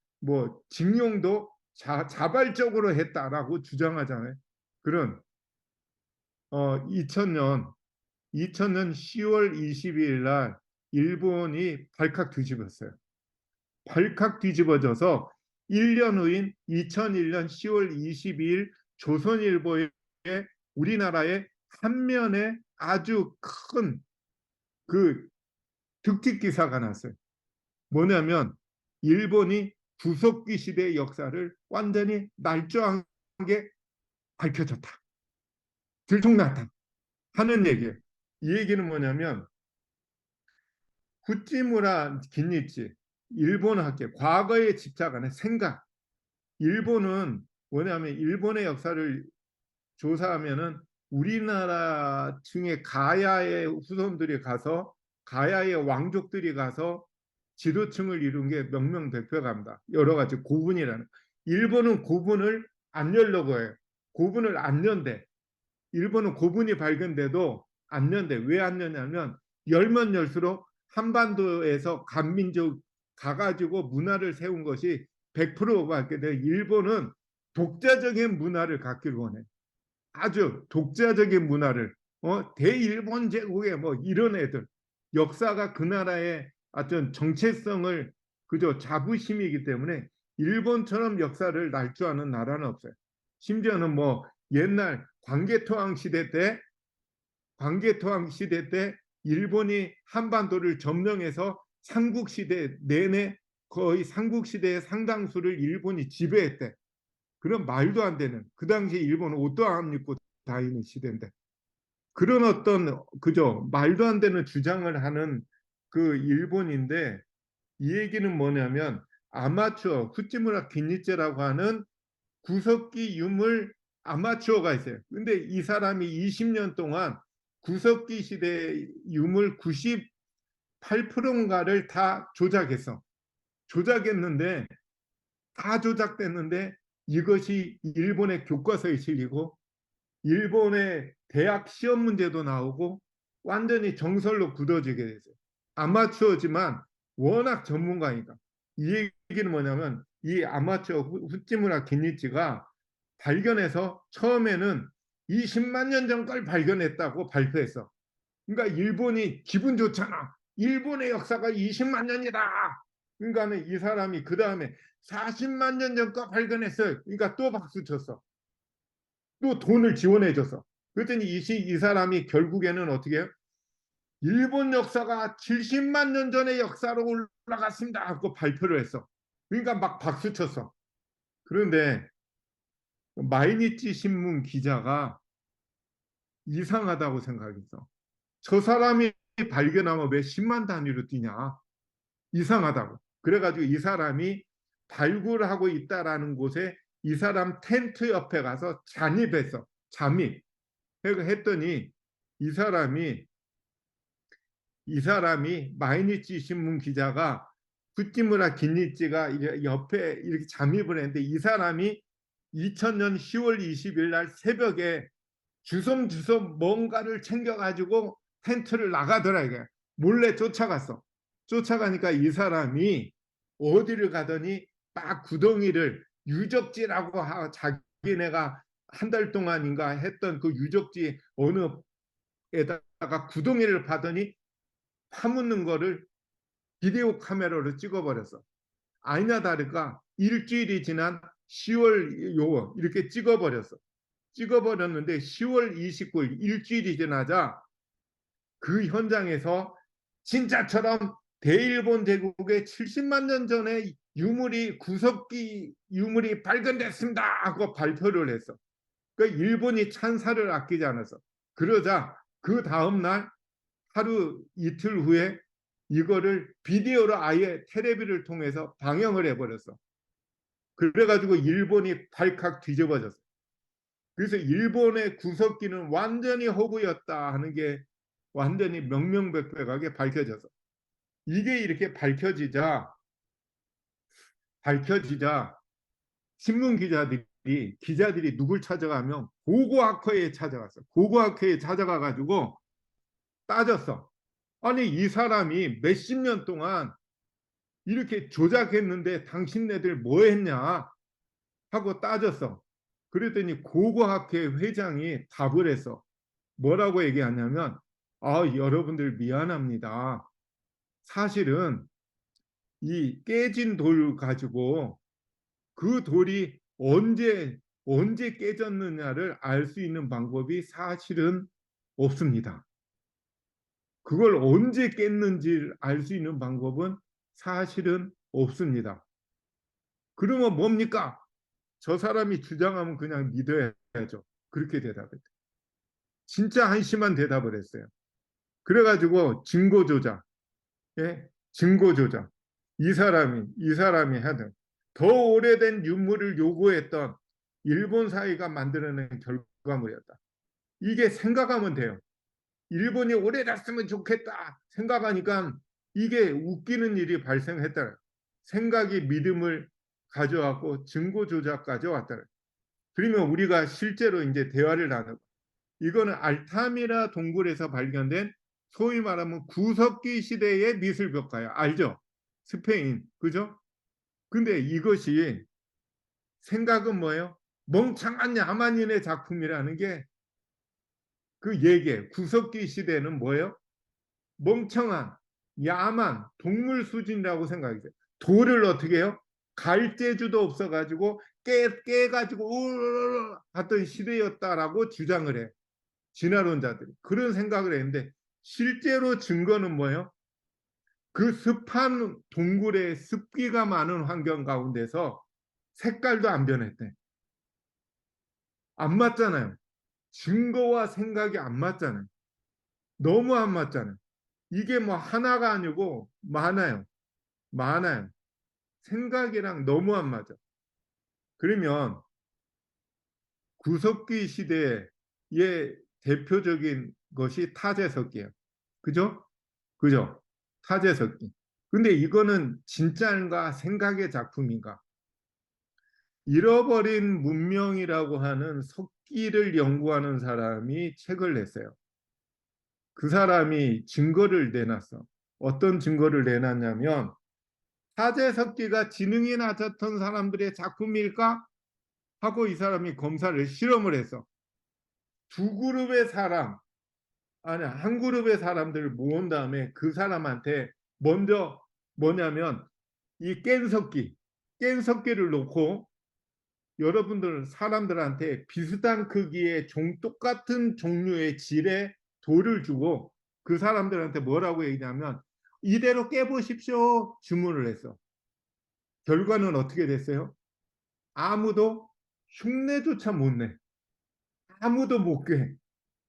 징용도 자발적으로 했다라고 주장하잖아요. 그런 2000년 10월 22일 날 일본이 발칵 뒤집었어요. 발칵 뒤집어져서 1년 후인 2001년 10월 22일 조선일보에 우리나라의 한 면에 아주 큰 그 특집 기사가 났어요. 뭐냐면 일본이 구석기 시대의 역사를 완전히 날조하게 밝혀졌다. 들통났다. 하는 얘기예요. 이 얘기는 뭐냐면 후찌무라 긴니치 일본 학계 과거에 집착하는 생각. 일본은 뭐냐면 일본의 역사를 조사하면은 우리나라 중에 가야의 후손들이 가서 가야의 왕족들이 가서 지도층을 이룬 게 명명백백합니다. 여러 가지 고분이라는. 일본은 고분을 안 열려고 해요. 고분을 안 연대. 일본은 고분이 발견돼도 안 연대. 왜 안 연냐면 열면 열수록 한반도에서 간민족 가가지고 문화를 세운 것이 100%밖에 돼. 일본은 독자적인 문화를 갖기를 원해. 아주 독자적인 문화를 대일본 제국의 뭐 이런 애들 역사가 그 나라의 어떤 정체성을 그저 자부심이기 때문에 일본처럼 역사를 날조하는 나라는 없어요. 심지어는 뭐 옛날 광개토왕 시대 때 일본이 한반도를 점령해서 삼국시대 내내 거의 삼국시대의 상당수를 일본이 지배했대. 그런 말도 안 되는 그 당시 일본은 옷도 안 입고 다니는 시대인데 그런 어떤 그죠 말도 안 되는 주장을 하는 그 일본인데 이 얘기는 뭐냐면 아마추어 후지무라 긴니츠라고 하는 구석기 유물 아마추어가 있어요. 근데 이 사람이 20년 동안 구석기 시대 유물 98%인가를 다 조작했어. 조작했는데 다 조작됐는데 이것이 일본의 교과서에 실리고 일본의 대학 시험 문제도 나오고 완전히 정설로 굳어지게 됐어요. 아마추어지만 워낙 전문가니까. 이 얘기는 뭐냐면 이 아마추어 후지무라 긴니치가 발견해서 처음에는 20만 년 전 걸 발견했다고 발표했어. 그러니까 일본이 기분 좋잖아. 일본의 역사가 20만 년이다. 그러니까 이 사람이 그 다음에 40만 년 전 거 발견했어요. 그러니까 또 박수 쳤어. 또 돈을 지원해 줬어. 그랬더니 이 사람이 결국에는 어떻게 해요? 일본 역사가 70만 년 전의 역사로 올라갔습니다 하고 발표를 했어. 그러니까 막 박수 쳤어. 그런데 마이니치 신문 기자가 이상하다고 생각했어. 저 사람이 발견하면 왜 10만 단위로 뛰냐? 이상하다고. 그래가지고 이 사람이 발굴하고 있다라는 곳에 이 사람 텐트 옆에 가서 잠입했어. 잠입. 했더니 이 사람이 마이니치 신문 기자가 후지무라 긴니치가 옆에 이렇게 잠입을 했는데 이 사람이 2000년 10월 20일 날 새벽에 주섬주섬 뭔가를 챙겨가지고 텐트를 나가더라 이게. 몰래 쫓아갔어. 쫓아가니까 이 사람이 어디를 가더니 막 구덩이를 유적지라고 자기네가 한 달 동안인가 했던 그 유적지 어느 에다가 구덩이를 파더니 파묻는 거를 비디오 카메라로 찍어버렸어. 아니나 다를까 일주일이 지난 10월 요 이렇게 찍어버렸는데 10월 29일 일주일이 지나자 그 현장에서 진짜처럼 대일본 제국의 70만 년 전에 구석기 유물이 발견됐습니다 하고 발표를 했어. 그러니까 일본이 찬사를 아끼지 않았어. 그러자 그 다음날 하루 이틀 후에 이거를 비디오로 아예 텔레비를 통해서 방영을 해버렸어. 그래가지고 일본이 발칵 뒤집어졌어. 그래서 일본의 구석기는 완전히 허구였다 하는 게 완전히 명명백백하게 밝혀져서 이게 이렇게 밝혀지자 신문 기자들이 누굴 찾아가면 고고학회에 찾아갔어. 고고학회에 찾아가가지고 따졌어. 아니 이 사람이 몇십 년 동안 이렇게 조작했는데 당신네들 뭐 했냐 하고 따졌어. 그랬더니 고고학회 회장이 답을 했어. 뭐라고 얘기하냐면 여러분들 미안합니다. 사실은 이 깨진 돌 가지고 그 돌이 언제 깨졌느냐를 알 수 있는 방법이 사실은 없습니다. 그걸 언제 깼는지 알 수 있는 방법은 사실은 없습니다. 그러면 뭡니까? 저 사람이 주장하면 그냥 믿어야죠. 그렇게 대답했어요. 진짜 한심한 대답을 했어요. 그래가지고 증거 조작, 예? 증거 조작. 이 사람이 하든 더 오래된 유물을 요구했던 일본 사회가 만들어낸 결과물이었다. 이게 생각하면 돼요. 일본이 오래됐으면 좋겠다 생각하니까 이게 웃기는 일이 발생했다. 생각이 믿음을 가져왔고 증거 조작까지 왔다. 그러면 우리가 실제로 이제 대화를 나누고 이거는 알타미라 동굴에서 발견된 소위 말하면 구석기 시대의 미술벽화야. 알죠? 스페인. 그죠? 근데 이것이 생각은 뭐예요? 멍청한 야만인의 작품이라는 게 그 얘기예요. 구석기 시대는 뭐예요? 멍청한 야만 동물 수준이라고 생각해요. 돌을 어떻게 해요? 갈재주도 없어가지고 깨가지고 우르르 하던 시대였다라고 주장을 해. 진화론자들이 그런 생각을 했는데 실제로 증거는 뭐예요? 그 습한 동굴에 습기가 많은 환경 가운데서 색깔도 안 변했대. 안 맞잖아요. 증거와 생각이 안 맞잖아요. 너무 안 맞잖아요. 이게 뭐 하나가 아니고 많아요. 많아요. 생각이랑 너무 안 맞아. 그러면 구석기 시대의 대표적인 것이 타제석기예요. 그죠? 그죠? 타제석기. 근데 이거는 진짜인가 생각의 작품인가? 잃어버린 문명이라고 하는 석기를 연구하는 사람이 책을 냈어요. 그 사람이 증거를 내놨어. 어떤 증거를 내놨냐면 타제석기가 지능이 낮았던 사람들의 작품일까? 하고 이 사람이 검사를 실험을 했어. 두 그룹의 사람, 아니 한 그룹의 사람들을 모은 다음에 그 사람한테 먼저 뭐냐면 이 깬석기를 놓고 여러분들 사람들한테 비슷한 크기의 똑같은 종류의 질의 돌을 주고 그 사람들한테 뭐라고 얘기냐면 이대로 깨보십시오 주문을 했어. 결과는 어떻게 됐어요? 아무도 흉내조차 못 내. 아무도 못 깨.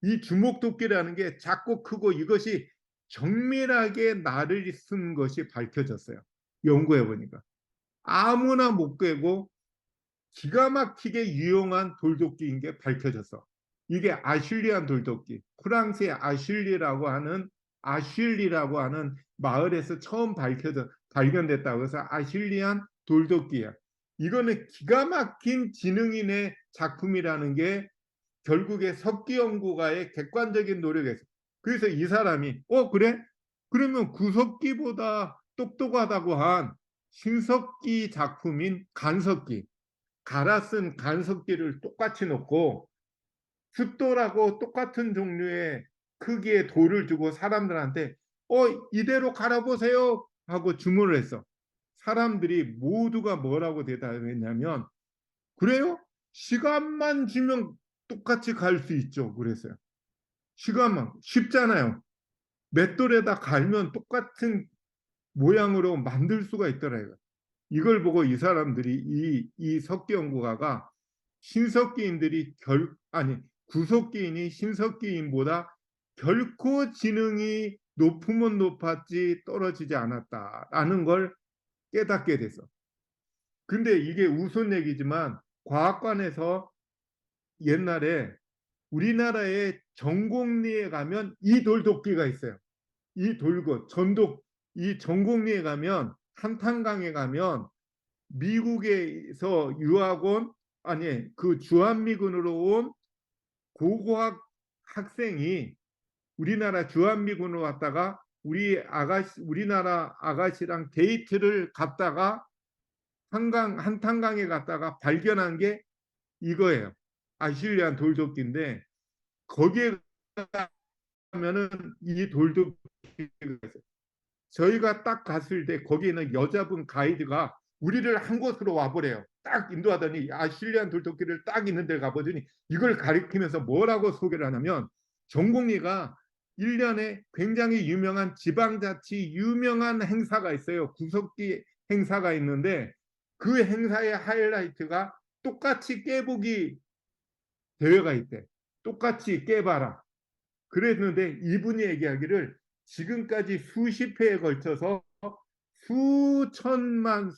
이 주먹도끼라는 게 작고 크고 이것이 정밀하게 나를 쓴 것이 밝혀졌어요. 연구해 보니까. 아무나 못 깨고 기가 막히게 유용한 돌도끼인 게 밝혀졌어. 이게 아슐리안 돌도끼. 프랑스의 아슐리라고 하는 마을에서 처음 발견됐다고 해서 아슐리안 돌도끼야. 이거는 기가 막힌 지능인의 작품이라는 게 결국에 석기 연구가의 객관적인 노력에서 그래서 이 사람이 그래? 그러면 구석기보다 똑똑하다고 한 신석기 작품인 간석기 갈아 쓴 간석기를 똑같이 놓고 숫돌하고 똑같은 종류의 크기의 돌을 주고 사람들한테 이대로 갈아보세요 하고 주문을 했어. 사람들이 모두가 뭐라고 대답했냐면 그래요? 시간만 주면 똑같이 갈 수 있죠. 그랬어요. 시간만 쉽잖아요. 맷돌에다 갈면 똑같은 모양으로 만들 수가 있더라고요. 이걸 보고 이 사람들이 이 석기 연구가가 신석기인들이 구석기인이 신석기인보다 결코 지능이 높으면 높았지 떨어지지 않았다라는 걸 깨닫게 됐어. 근데 이게 우스운 얘기지만 과학관에서 옛날에 우리나라의 전곡리에 가면 이 돌도끼가 있어요. 이 돌고 이 전곡리에 가면 한탄강에 가면 미국에서 유학 온 아니 그 주한미군으로 온 고고학 학생이 우리나라 주한미군으로 왔다가 우리나라 아가씨랑 데이트를 갔다가 한탄강에 갔다가 발견한 게 이거예요. 아실리안 돌도끼인데 거기에 가면은 이 돌도끼가 있어요. 저희가 딱 갔을 때 거기에는 여자분 가이드가 우리를 한 곳으로 와보래요. 딱 인도하더니 아실리안 돌도끼를 딱 있는 데 가보더니 이걸 가리키면서 뭐라고 소개를 하냐면 전곡리가 1년에 굉장히 유명한 지방자치 유명한 행사가 있어요. 구석기 행사가 있는데 그 행사의 하이라이트가 똑같이 깨보기 대회가 있대. 똑같이 깨봐라. 그랬는데 이분이 얘기하기를 지금까지 수십 회에 걸쳐서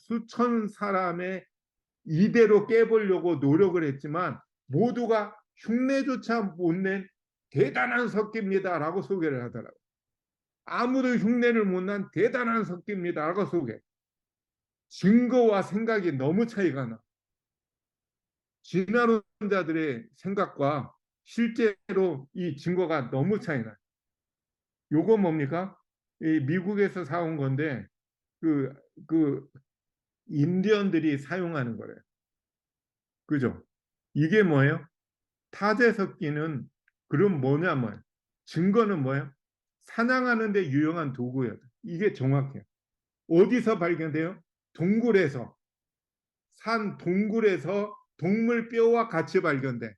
수천 사람의 이대로 깨보려고 노력을 했지만 모두가 흉내조차 못 낸 대단한 석기입니다라고 소개를 하더라고요. 아무도 흉내를 못 난 대단한 석기입니다라고 소개. 증거와 생각이 너무 차이가 나. 진화론자들의 생각과 실제로 이 증거가 너무 차이나. 요거 뭡니까? 미국에서 사온 건데 그 인디언들이 사용하는 거래요. 그죠? 이게 뭐예요? 타제석기는 그럼 뭐냐면 증거는 뭐예요? 사냥하는 데 유용한 도구예요. 이게 정확해요. 어디서 발견돼요? 산 동굴에서 동물 뼈와 같이 발견돼.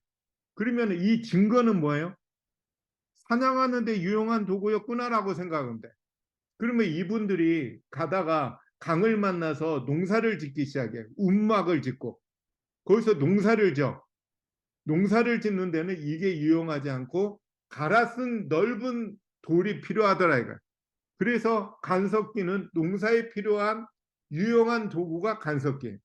그러면 이 증거는 뭐예요? 사냥하는 데 유용한 도구였구나라고 생각하면 돼. 그러면 이분들이 가다가 강을 만나서 농사를 짓기 시작해. 움막을 짓고 거기서 농사를 져. 농사를 짓는 데는 이게 유용하지 않고 갈아 쓴 넓은 돌이 필요하더라 이거. 그래서 간섭기는 농사에 필요한 유용한 도구가 간섭기.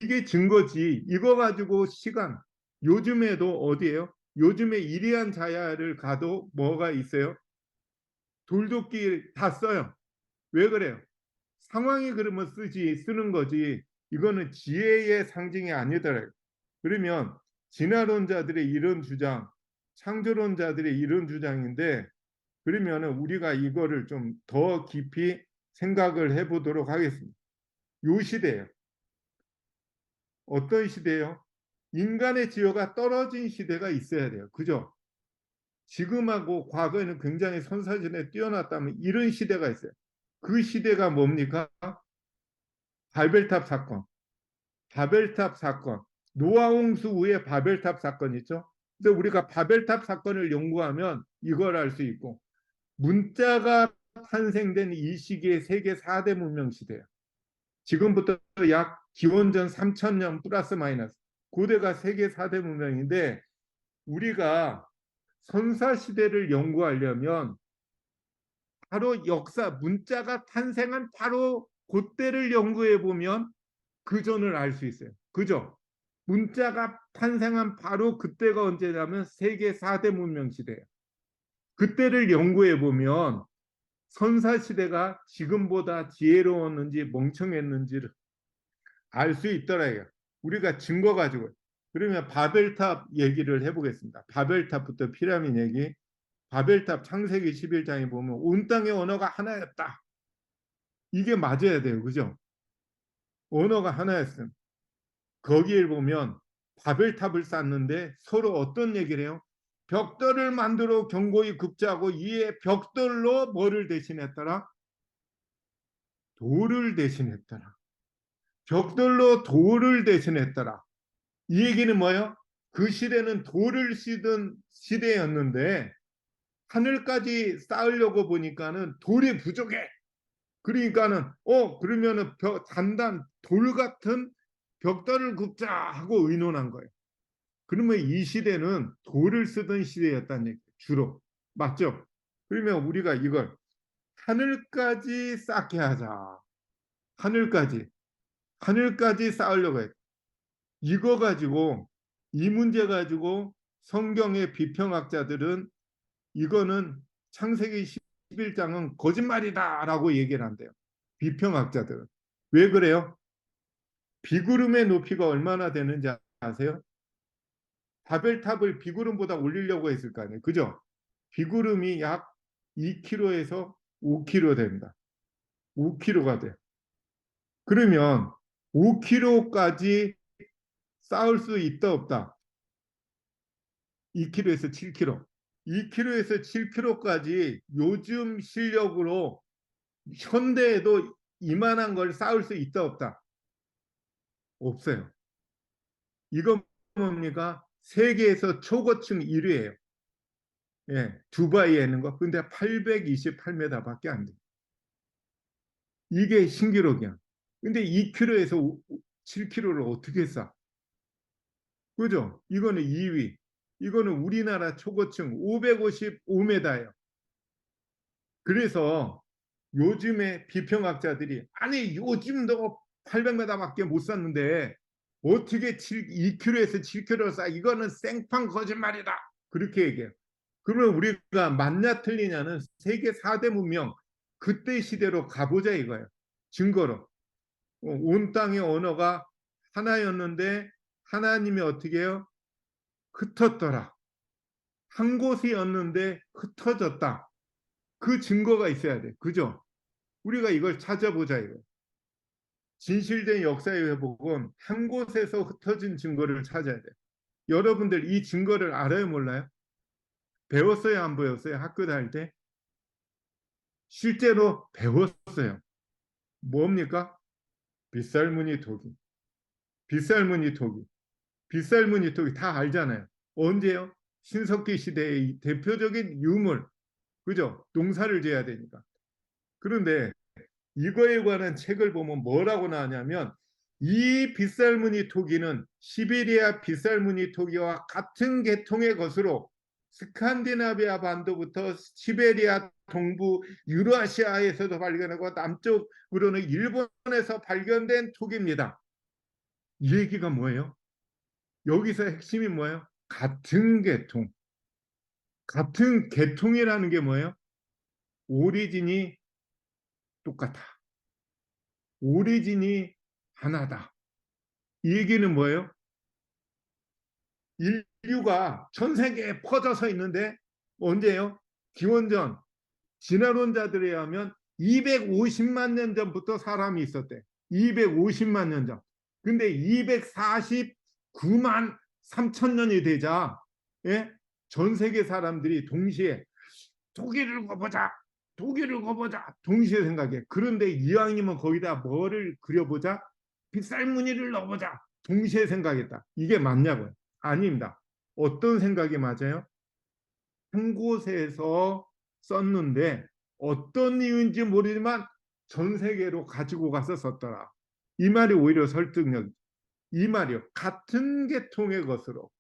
이게 증거지. 이거 가지고 시간. 요즘에도 어디에요? 요즘에 이리한 자야를 가도 뭐가 있어요? 돌도끼 다 써요. 왜 그래요? 상황이 그러면 쓰는 거지. 이거는 지혜의 상징이 아니더라고요. 그러면 진화론자들의 이런 주장, 창조론자들의 이런 주장인데, 그러면 우리가 이거를 좀 더 깊이 생각을 해보도록 하겠습니다. 요 시대예요. 어떤 시대예요? 인간의 지혜가 떨어진 시대가 있어야 돼요. 그죠? 지금하고 과거에는 굉장히 선사진에 뛰어났다면 이런 시대가 있어요. 그 시대가 뭡니까? 바벨탑 사건. 바벨탑 사건. 노아 홍수 후에 바벨탑 사건 있죠? 그래서 우리가 바벨탑 사건을 연구하면 이걸 알 수 있고, 문자가 탄생된 이 시기의 세계 4대 문명 시대예요. 지금부터 약 기원전 3000년 플러스 마이너스. 고대가 세계 4대 문명인데, 우리가 선사 시대를 연구하려면 바로 역사, 문자가 탄생한 바로 그때를 연구해 보면 그 전을 알 수 있어요. 그죠? 문자가 탄생한 바로 그때가 언제냐면 세계 4대 문명 시대예요. 그때를 연구해 보면 선사 시대가 지금보다 지혜로웠는지 멍청했는지를 알 수 있더라고요. 우리가 증거 가지고. 그러면 바벨탑 얘기를 해보겠습니다. 바벨탑부터 피라미드 얘기. 바벨탑 창세기 11장에 보면 온 땅의 언어가 하나였다. 이게 맞아야 돼요. 그죠? 언어가 하나였어요. 거기에 보면 바벨탑을 쌓는데 서로 어떤 얘기를 해요? 벽돌을 만들어 견고히 굽자고 이에 벽돌로 뭐를 대신했더라? 돌을 대신했더라. 벽돌로 돌을 대신했더라. 이 얘기는 뭐예요? 그 시대는 돌을 쓰던 시대였는데 하늘까지 쌓으려고 보니까는 돌이 부족해. 그러니까는 그러면은 단단 돌 같은 벽돌을 굽자 하고 의논한 거예요. 그러면 이 시대는 돌을 쓰던 시대였다는 얘기 주로. 맞죠? 그러면 우리가 이걸 하늘까지 쌓게 하자. 하늘까지 쌓으려고 해. 이거 가지고 이 문제 가지고 성경의 비평학자들은 이거는 창세기 11장은 거짓말이다라고 얘기를 한대요. 비평학자들은. 왜 그래요? 비구름의 높이가 얼마나 되는지 아세요? 바벨탑을 비구름보다 올리려고 했을 거 아니에요. 그죠? 비구름이 약 2km에서 5km 됩니다. 5km가 돼요. 그러면 5km까지 쌓을 수 있다 없다. 2km에서 7km. 2km에서 7km까지 요즘 실력으로 현대에도 이만한 걸 쌓을 수 있다 없다. 없어요. 이건 뭡니까? 세계에서 초고층 1위예요. 예, 두바이에 있는 거. 근데 828m밖에 안 돼. 이게 신기록이야. 근데 2km에서 7km를 어떻게 쌓아? 그죠? 이거는 2위. 이거는 우리나라 초고층 555m예요. 그래서 요즘에 비평학자들이 아니 요즘도 800m밖에 못 샀는데 어떻게 2km에서 7km를 쌓아? 이거는 생판 거짓말이다. 그렇게 얘기해요. 그러면 우리가 맞냐 틀리냐는 세계 4대 문명 그때 시대로 가보자 이거예요. 증거로. 온 땅의 언어가 하나였는데 하나님이 어떻게 해요? 흩었더라. 한 곳이었는데 흩어졌다. 그 증거가 있어야 돼. 그죠? 우리가 이걸 찾아보자 이거. 진실된 역사의 회복은 한 곳에서 흩어진 증거를 찾아야 돼. 여러분들 이 증거를 알아요, 몰라요? 배웠어요, 안 배웠어요? 학교 다닐 때? 실제로 배웠어요. 뭡니까? 빗살무늬 토기. 빗살무늬 토기. 빗살무늬 토기 다 알잖아요. 언제요? 신석기 시대의 대표적인 유물. 그죠? 농사를 지어야 되니까. 그런데 이거에 관한 책을 보면 뭐라고 나왔냐면 이 빗살무늬 토기는 시베리아 빗살무늬 토기와 같은 계통의 것으로 스칸디나비아 반도부터 시베리아 동부 유라시아에서도 발견하고 남쪽으로는 일본에서 발견된 토기입니다. 이 얘기가 뭐예요? 여기서 핵심이 뭐예요? 같은 계통. 같은 계통이라는 게 뭐예요? 오리진이 똑같아. 오리진이 하나다. 이 얘기는 뭐예요? 인류가 전 세계에 퍼져서 있는데 언제요? 기원전 진화론자들에 의하면 250만 년 전부터 사람이 있었대. 250만 년 전. 근데 249만 3천 년이 되자 예? 전 세계 사람들이 동시에 독일을 가보자. 독일을 가보자. 동시에 생각해. 그런데 이왕이면 거기다 뭐를 그려보자. 빗살무늬를 넣어보자. 동시에 생각했다. 이게 맞냐고요? 아닙니다. 어떤 생각이 맞아요? 한 곳에서 썼는데 어떤 이유인지 모르지만 전 세계로 가지고 가서 썼더라. 이 말이 오히려 설득력. 이 말이요. 같은 계통의 것으로.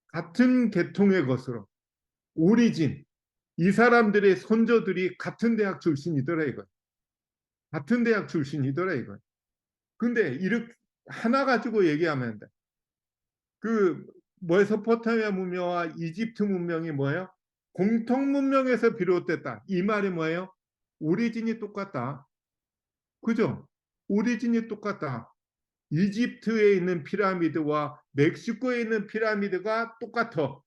같은 계통의 것으로. 오리진. 이 사람들의 선조들이 같은 대학 출신이더라 이거. 같은 대학 출신이더라 이거. 근데 이렇게 하나 가지고 얘기하면 돼. 그 메소포타미아 문명과 이집트 문명이 뭐예요? 공통 문명에서 비롯됐다. 이 말이 뭐예요? 오리진이 똑같다. 그죠? 오리진이 똑같다. 이집트에 있는 피라미드와 멕시코에 있는 피라미드가 똑같아.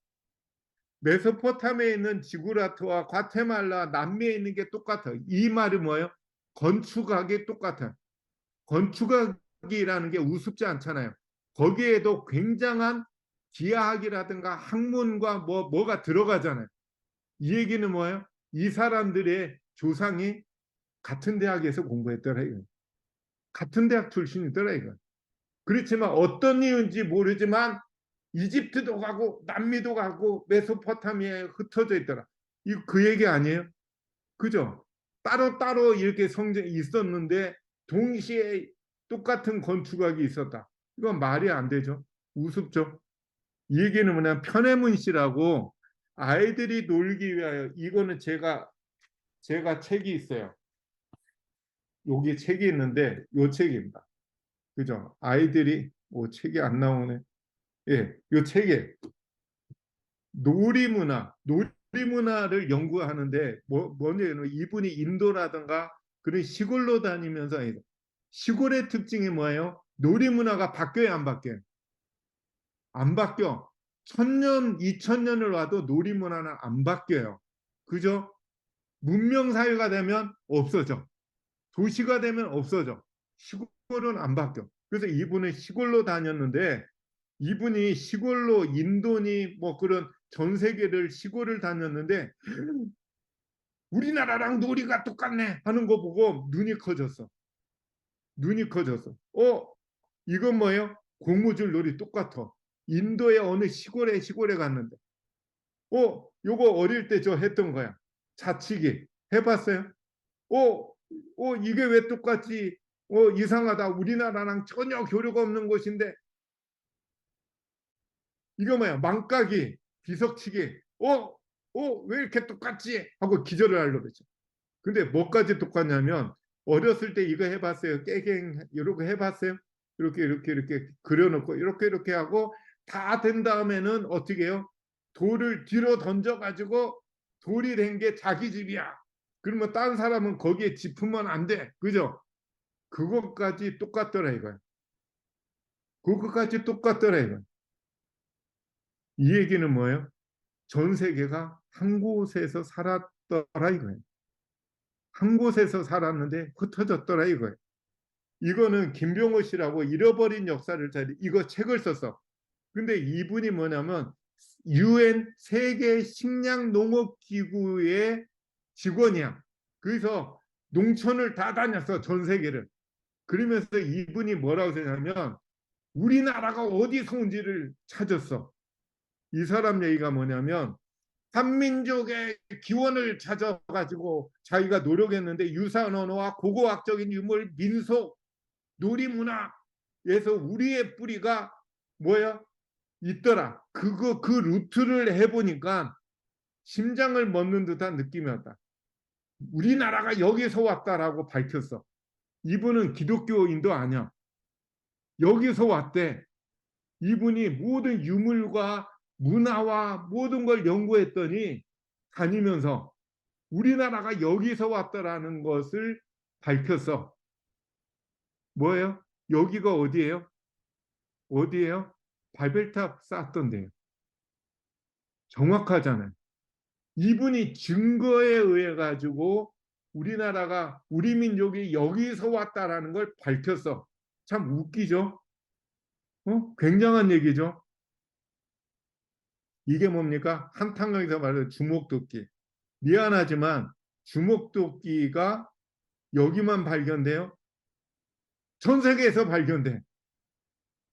메소포타미아에 있는 지구라트와 과테말라, 남미에 있는 게 똑같아. 이 말이 뭐예요? 건축학이 똑같아. 건축학이라는 게 우습지 않잖아요. 거기에도 굉장한 기하학이라든가 학문과 뭐가 들어가잖아요. 이 얘기는 뭐예요? 이 사람들의 조상이 같은 대학에서 공부했더라 이거. 같은 대학 출신이더라 이거. 그렇지만 어떤 이유인지 모르지만 이집트도 가고 남미도 가고 메소포타미아에 흩어져 있더라. 이거 그 얘기 아니에요? 그죠? 따로따로 이렇게 성전이 있었는데 동시에 똑같은 건축학이 있었다. 이건 말이 안 되죠. 우습죠. 이 얘기는 뭐냐면 편해문 씨라고 아이들이 놀기 위하여 이거는 제가 책이 있어요. 여기 책이 있는데 요 책입니다. 그죠? 아이들이 책이 안 나오네. 예, 요 책에 놀이문화를 연구하는데 뭐냐면 이분이 인도라든가 그런 시골로 다니면서 시골의 특징이 뭐예요? 놀이문화가 바뀌어요, 안 바뀌어요? 안 바뀌어. 1000년, 2000년을 와도 놀이문화는 안 바뀌어요. 그죠? 문명사회가 되면 없어져. 도시가 되면 없어져. 시골은 안 바뀌어. 그래서 이분은 시골로 다녔는데 이분이 시골로 인도니 뭐 그런 전 세계를 시골을 다녔는데 우리나라랑 놀이가 똑같네 하는 거 보고 눈이 커졌어. 눈이 커졌어. 이건 뭐예요? 고무줄 놀이 똑같아. 인도의 어느 시골에 갔는데 요거 어릴 때 저 했던 거야. 자치기 해봤어요? 이게 왜 똑같지? 이상하다. 우리나라랑 전혀 교류가 없는 곳인데 이거 뭐야? 망까기, 비석치기. 왜 이렇게 똑같지? 하고 기절을 하려고 그랬죠. 근데 뭐까지 똑같냐면 어렸을 때 이거 해봤어요. 깨갱 이렇게 해봤어요. 이렇게 그려놓고 이렇게 하고 다 된 다음에는 어떻게 해요? 돌을 뒤로 던져가지고 돌이 된 게 자기 집이야. 그러면 딴 사람은 거기에 짚으면 안 돼. 그죠? 그것까지 똑같더라 이거야. 그것까지 똑같더라 이거야. 이 얘기는 뭐예요? 전 세계가 한 곳에서 살았더라 이거예요. 한 곳에서 살았는데 흩어졌더라 이거예요. 이거는 김병호 씨라고 잃어버린 역사를 이거 책을 썼어. 근데 이분이 뭐냐면 UN 세계 식량 농업 기구의 직원이야. 그래서 농촌을 다 다녔어, 전 세계를. 그러면서 이분이 뭐라고 했냐면 우리나라가 어디서 온지를 찾았어. 이 사람 얘기가 뭐냐면 한민족의 기원을 찾아가지고 자기가 노력했는데 유산 언어와 고고학적인 유물, 민속, 놀이문화 우리의 뿌리가 뭐야? 있더라. 그 루트를 해보니까 심장을 멎는 듯한 느낌이었다. 우리나라가 여기서 왔다라고 밝혔어. 이분은 기독교인도 아니야. 여기서 왔대. 이분이 모든 유물과 문화와 모든 걸 연구했더니 다니면서 우리나라가 여기서 왔다라는 것을 밝혔어. 뭐예요? 여기가 어디예요? 어디예요? 바벨탑 쌓았던데요. 정확하잖아요. 이분이 증거에 의해 가지고 우리나라가 우리 민족이 여기서 왔다라는 걸 밝혔어. 참 웃기죠? 굉장한 얘기죠. 이게 뭡니까? 한탄강에서 말하는 주목도끼. 미안하지만 주목도끼가 여기만 발견돼요? 전 세계에서 발견돼.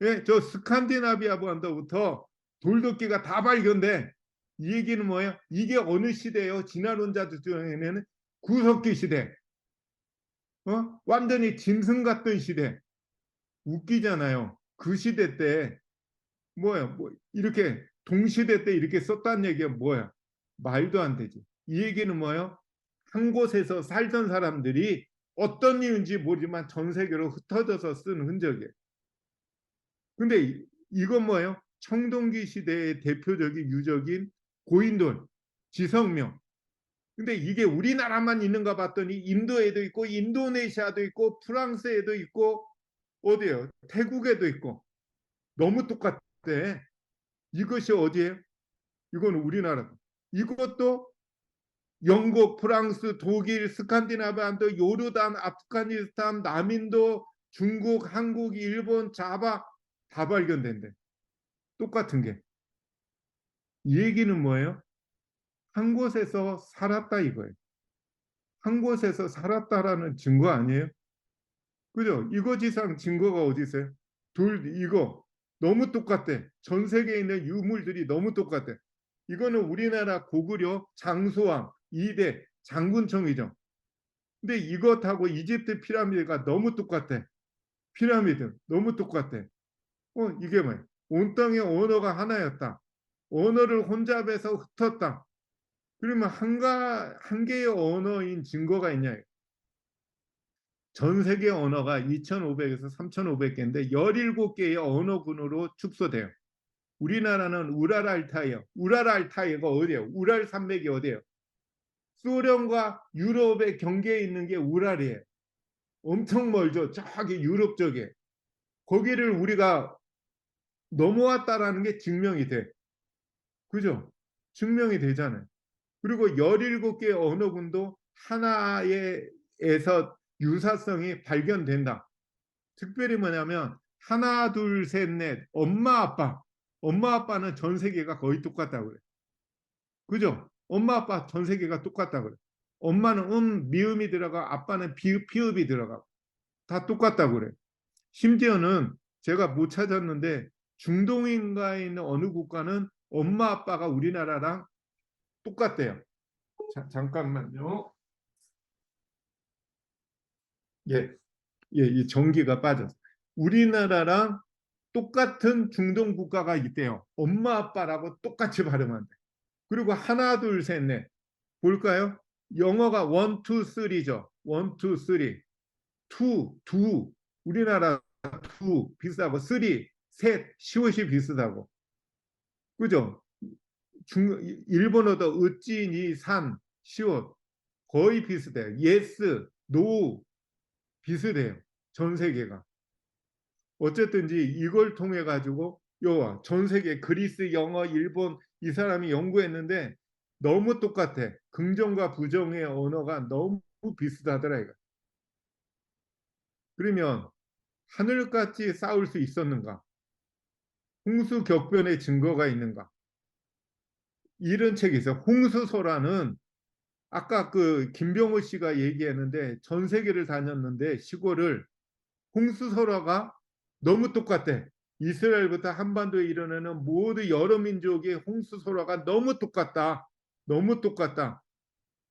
예, 저 스칸디나비아 반도부터 돌도끼가 다 발견돼. 이 얘기는 뭐예요? 이게 어느 시대예요? 진화론자들 중에는 구석기 시대. 완전히 짐승 같던 시대. 웃기잖아요. 그 시대 때 뭐야? 이렇게 동시대 때 이렇게 썼다는 얘기가 뭐야? 말도 안 되지. 이 얘기는 뭐예요? 한 곳에서 살던 사람들이 어떤 이유인지 모르지만 전 세계로 흩어져서 쓴 흔적이에요. 근데 이건 뭐예요? 청동기 시대의 대표적인 유적인 고인돌, 지성명. 근데 이게 우리나라만 있는가 봤더니 인도에도 있고 인도네시아도 있고 프랑스에도 있고 어디에요? 태국에도 있고 너무 똑같대. 이것이 어디예요? 이건 우리나라. 이것도 영국, 프랑스, 독일, 스칸디나비아도 요르단, 아프가니스탄, 남인도, 중국, 한국, 일본, 자바 다 발견된대. 똑같은 게. 이 얘기는 뭐예요? 한 곳에서 살았다 이거예요. 한 곳에서 살았다라는 증거 아니에요? 그죠? 이거지상 증거가 어디 있어요? 이거 너무 똑같대. 전 세계에 있는 유물들이 너무 똑같대. 이거는 우리나라 고구려 장수왕 2대 장군청이죠. 근데 이것하고 이집트 피라미드가 너무 똑같대. 피라미드 너무 똑같대. 이게 뭐야? 온 땅의 언어가 하나였다. 언어를 혼잡해서 흩었다. 그러면 한 개의 언어인 증거가 있냐? 전 세계 언어가 2,500에서 3,500개인데 17개의 언어군으로 축소돼요. 우리나라는 우랄알타이어. 우랄알타이어가 어디예요? 우랄 산맥이 어디예요? 소련과 유럽의 경계에 있는 게 우랄이에요. 엄청 멀죠. 저기 유럽 쪽에. 거기를 우리가 넘어왔다라는 게 증명이 돼. 그죠? 증명이 되잖아요. 그리고 17개의 언어군도 하나에서 유사성이 발견된다. 특별히 뭐냐면 하나, 둘, 셋, 넷, 엄마, 아빠. 엄마, 아빠는 전 세계가 거의 똑같다고 그래. 그죠? 엄마, 아빠 전 세계가 똑같다고 그래. 엄마는 미음이 들어가, 아빠는 피읍이 들어가. 다 똑같다고 그래. 심지어는 제가 못 찾았는데 중동인가에 있는 어느 국가는 엄마, 아빠가 우리나라랑 똑같대요. 자, 잠깐만요. 예, 이 전기가 빠졌어. 우리나라랑 똑같은 중동 국가가 있대요. 엄마, 아빠라고 똑같이 발음한대. 그리고 하나, 둘, 셋, 넷. 볼까요? 영어가 1, 2, 3죠. 1, 2, 3. 2, 2. 우리나라 2 비슷하고 3, 셋, 시옷이 비슷하고. 그죠? 일본어도 으찌니, 산, 시옷 거의 비슷해요. yes, no 비슷해요. 전 세계가. 어쨌든지 이걸 통해 가지고 전 세계 그리스, 영어, 일본 이 사람이 연구했는데 너무 똑같아. 긍정과 부정의 언어가 너무 비슷하더라 이거. 그러면 하늘같이 싸울 수 있었는가? 홍수 격변의 증거가 있는가? 이런 책이 있어요. 홍수소라는 아까 그 김병호 씨가 얘기했는데 전 세계를 다녔는데 시골을 홍수설화가 너무 똑같대. 이스라엘부터 한반도에 이르는 모두 여러 민족의 홍수설화가 너무 똑같다. 너무 똑같다.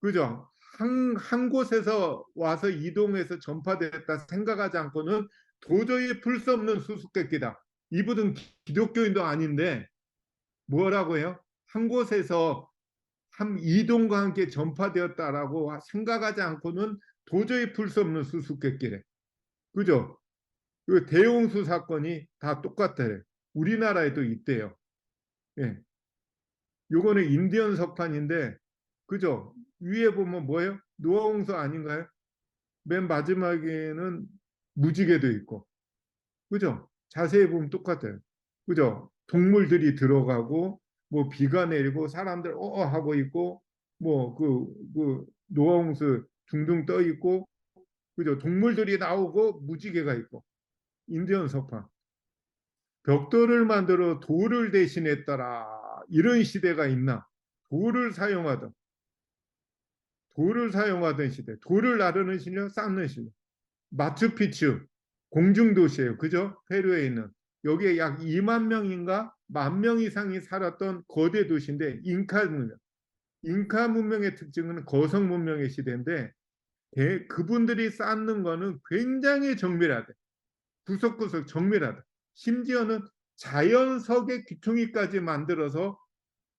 그죠? 한 곳에서 와서 이동해서 전파됐다 생각하지 않고는 도저히 풀 수 없는 수수께끼다. 이분은 기독교인도 아닌데 뭐라고 해요? 한 곳에서 한 이동과 함께 전파되었다라고 생각하지 않고는 도저히 풀 수 없는 수수께끼래. 그죠? 그 대홍수 사건이 다 똑같아요. 우리나라에도 있대요. 예. 요거는 인디언 석판인데, 그죠? 위에 보면 뭐예요? 노아홍수 아닌가요? 맨 마지막에는 무지개도 있고, 그죠? 자세히 보면 똑같아요. 그죠? 동물들이 들어가고, 뭐 비가 내리고, 사람들 하고 있고, 뭐 그 노아홍수 둥둥 떠 있고, 그죠? 동물들이 나오고 무지개가 있고, 인디언 석판. 벽돌을 만들어 돌을 대신했더라. 이런 시대가 있나? 돌을 사용하던, 돌을 사용하던 시대. 돌을 나르는 실력, 쌓는 실력. 마추픽추, 공중도시예요. 그죠? 페루에 있는. 여기에 약 2만 명인가? 1만 명 이상이 살았던 거대 도시인데, 잉카 문명. 잉카 문명의 특징은 거성 문명의 시대인데, 그분들이 쌓는 거는 굉장히 정밀하대. 구석구석 정밀하다. 심지어는 자연석의 귀퉁이까지 만들어서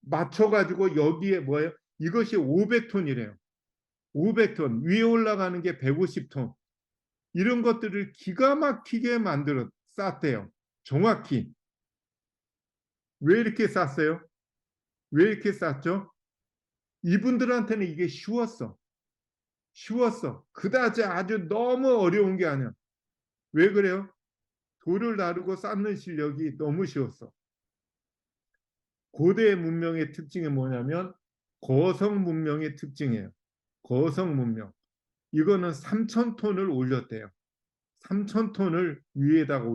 맞춰가지고 여기에 뭐예요? 이것이 500톤이래요. 500톤. 위에 올라가는 게 150톤. 이런 것들을 기가 막히게 만들어 쌌대요. 정확히. 왜 이렇게 쌌어요? 왜 이렇게 쌌죠? 이분들한테는 이게 쉬웠어. 쉬웠어. 그다지 아주 너무 어려운 게 아니야. 왜 그래요? 돌을 나르고 쌓는 실력이 너무 쉬웠어. 고대 문명의 특징이 뭐냐면 거성 문명의 특징이에요. 거성 문명. 이거는 3,000톤을 올렸대요. 3,000톤을 위에다가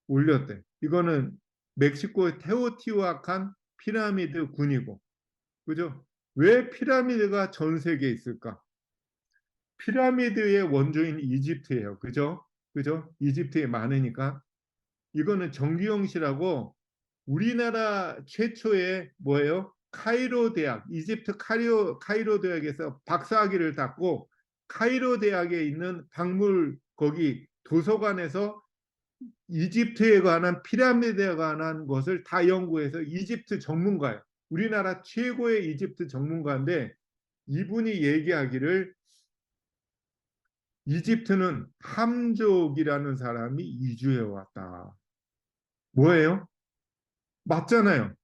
올렸대. 이거는 멕시코의 테오티후아칸 피라미드 군이고. 그죠? 왜 피라미드가 전 세계에 있을까? 피라미드의 원조인 이집트예요. 그죠? 그죠? 이집트에 많으니까. 이거는 정기영 씨라고 우리나라 최초의 뭐예요? 카이로 대학, 이집트 카이로 대학에서 박사학위를 땄고 카이로 대학에 있는 박물 거기 도서관에서 이집트에 관한 피라미드에 관한 것을 다 연구해서 이집트 전문가예요. 우리나라 최고의 이집트 전문가인데 이분이 얘기하기를 이집트는 함족이라는 사람이 이주해 왔다. 뭐예요? 맞잖아요.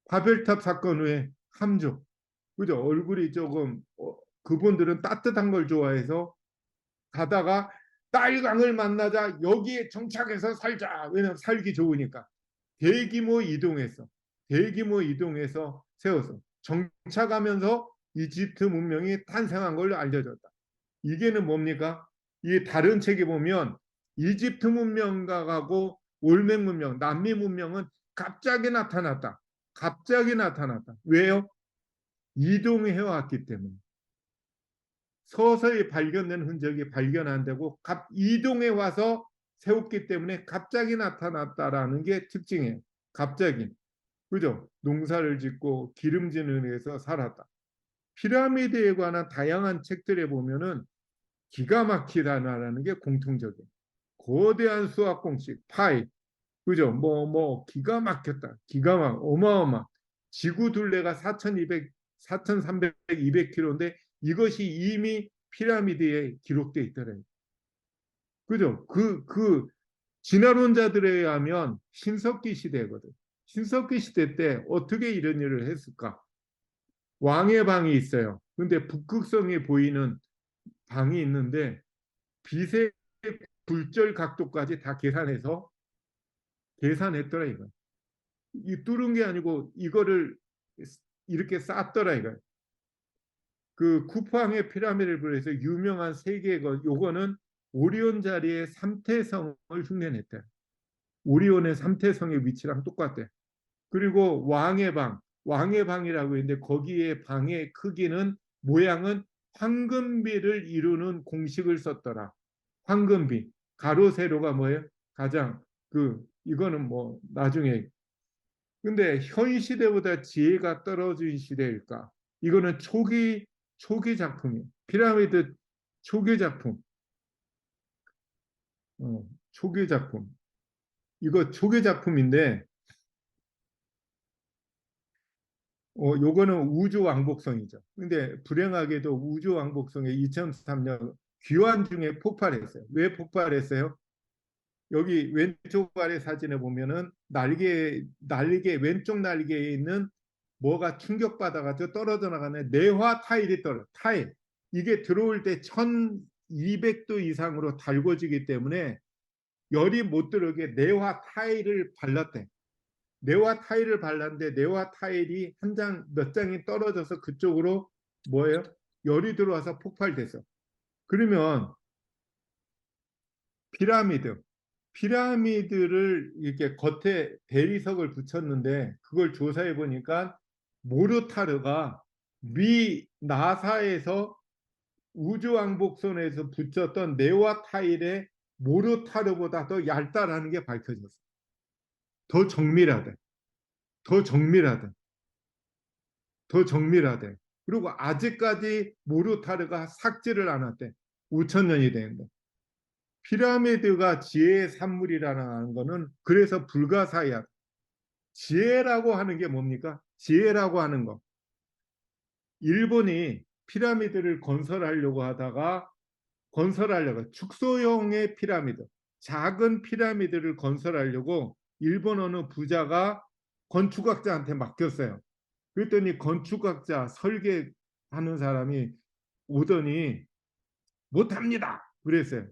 바벨탑 사건 후에 함족. 그죠? 얼굴이 조금 그분들은 따뜻한 걸 좋아해서 가다가 딸강을 만나자 여기에 정착해서 살자. 왜냐면 살기 좋으니까. 대규모 이동해서 대규모 이동해서 세워서 정착하면서 이집트 문명이 탄생한 걸로 알려졌다. 이게는 뭡니까? 이 다른 책에 보면 이집트 문명가하고 올메 문명, 남미 문명은 갑자기 나타났다. 갑자기 나타났다. 왜요? 이동해 왔기 때문에. 서서히 발견된 흔적이 발견 안 되고 이동해 와서 세웠기 때문에 갑자기 나타났다라는 게 특징이에요. 갑자기. 그죠? 농사를 짓고 기름진을 해서 살았다. 피라미드에 관한 다양한 책들에 보면은 기가 막히다라는 게 공통적이에요. 거대한 수학 공식, 파이, 그죠? 기가 막혔다. 기가 막, 어마어마. 지구 둘레가 4,200, 4,300, 200km인데 이것이 이미 피라미드에 기록돼 있더래요. 그죠? 진화론자들에 의하면 신석기 시대거든. 신석기 시대 때 어떻게 이런 일을 했을까? 왕의 방이 있어요. 근데 북극성이 보이는 방이 있는데 빛의 굴절 각도까지 다 계산했더라 이거. 이 뚫은 게 아니고 이거를 이렇게 쌓았더라 이거. 그 쿠팡의 피라미드를 비해서 유명한 세계의 것 요거는 오리온 자리의 삼태성을 흉내냈대. 오리온의 삼태성의 위치랑 똑같대. 그리고 왕의 방이라고 있는데 거기에 방의 크기는 모양은 황금비를 이루는 공식을 썼더라. 황금비. 가로 세로가 뭐예요? 가장 이거는 뭐 나중에 근데 현 시대보다 지혜가 떨어진 시대일까? 이거는 초기, 초기, 작품이에요. 피라미드 초기 작품. 초기 작품. 이거 초기 작품인데, 요거는 우주 왕복성이죠. 근데 불행하게도 우주 왕복성에 2003년 귀환 중에 폭발했어요. 왜 폭발했어요? 여기 왼쪽 아래 사진에 보면은 왼쪽 날개에 있는 뭐가 충격받아가지고 떨어져 나가는 내화 타일이 타일. 이게 들어올 때 1200도 이상으로 달궈지기 때문에 열이 못 들어오게 내화 타일을 발랐대. 내화 타일을 발랐는데 내화 타일이 몇 장이 떨어져서 그쪽으로 뭐예요? 열이 들어와서 폭발돼서. 그러면 피라미드를 이렇게 겉에 대리석을 붙였는데 그걸 조사해 보니까 모르타르가 미 나사에서 우주왕복선에서 붙였던 네와 타일의 모르타르보다 더 얇다라는 게 밝혀졌어. 더 정밀하대. 더 정밀하대. 더 정밀하대. 그리고 아직까지 모르타르가 삭제를 안 했대. 5천 년이 되는데. 피라미드가 지혜의 산물이라는 거는 그래서 불가사의하다. 지혜라고 하는 게 뭡니까? 지혜라고 하는 거. 일본이 피라미드를 축소형의 피라미드, 작은 피라미드를 건설하려고 일본 어느 부자가 건축학자한테 맡겼어요. 그랬더니 건축학자 설계하는 사람이 오더니 못합니다. 그랬어요.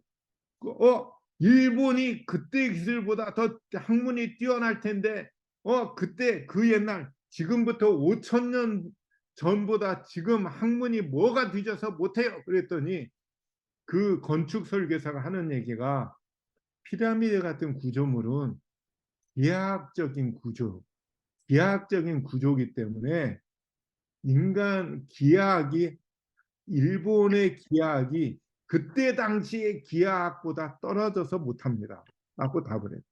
일본이 그때 기술보다 더 학문이 뛰어날 텐데, 그때 그 옛날, 지금부터 5천 년 전보다 지금 학문이 뭐가 뒤져서 못해요. 그랬더니 그 건축 설계사가 하는 얘기가 피라미드 같은 구조물은 기하학적인 구조이기 때문에 일본의 기하학이 그때 당시의 기하학보다 떨어져서 못합니다. 라고 답을 했어요.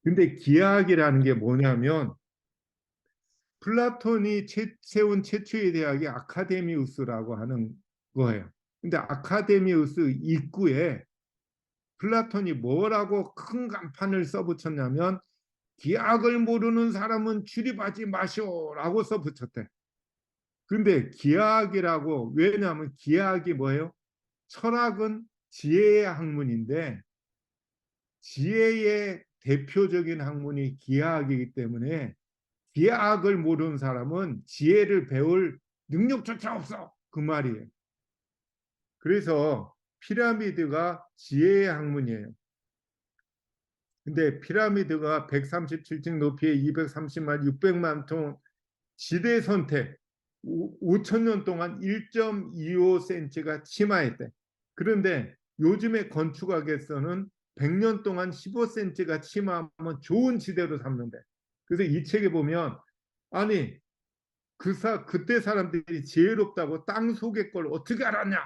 근데 기하학이라는 게 뭐냐면 플라톤이 세운 최초의 대학이 아카데미우스라고 하는 거예요. 근데 아카데미우스 입구에 플라톤이 뭐라고 큰 간판을 써붙였냐면 기하학을 모르는 사람은 출입하지 마시오라고 써붙였대. 근데 왜냐하면 기하학이 뭐예요? 철학은 지혜의 학문인데 지혜의 대표적인 학문이 기하학이기 때문에 기하학을 모르는 사람은 지혜를 배울 능력조차 없어. 그 말이에요. 그래서 피라미드가 지혜의 학문이에요. 근데 피라미드가 137층 높이에 230만 600만 톤 지대 선택 5천 년 동안 1.25cm가 침하했대. 그런데 요즘의 건축학에서는 100년 동안 15cm가 침하면 좋은 지대로 삼는데. 그래서 이 책에 보면 아니 그때 사람들이 지혜롭다고 땅 속의 걸 어떻게 알았냐?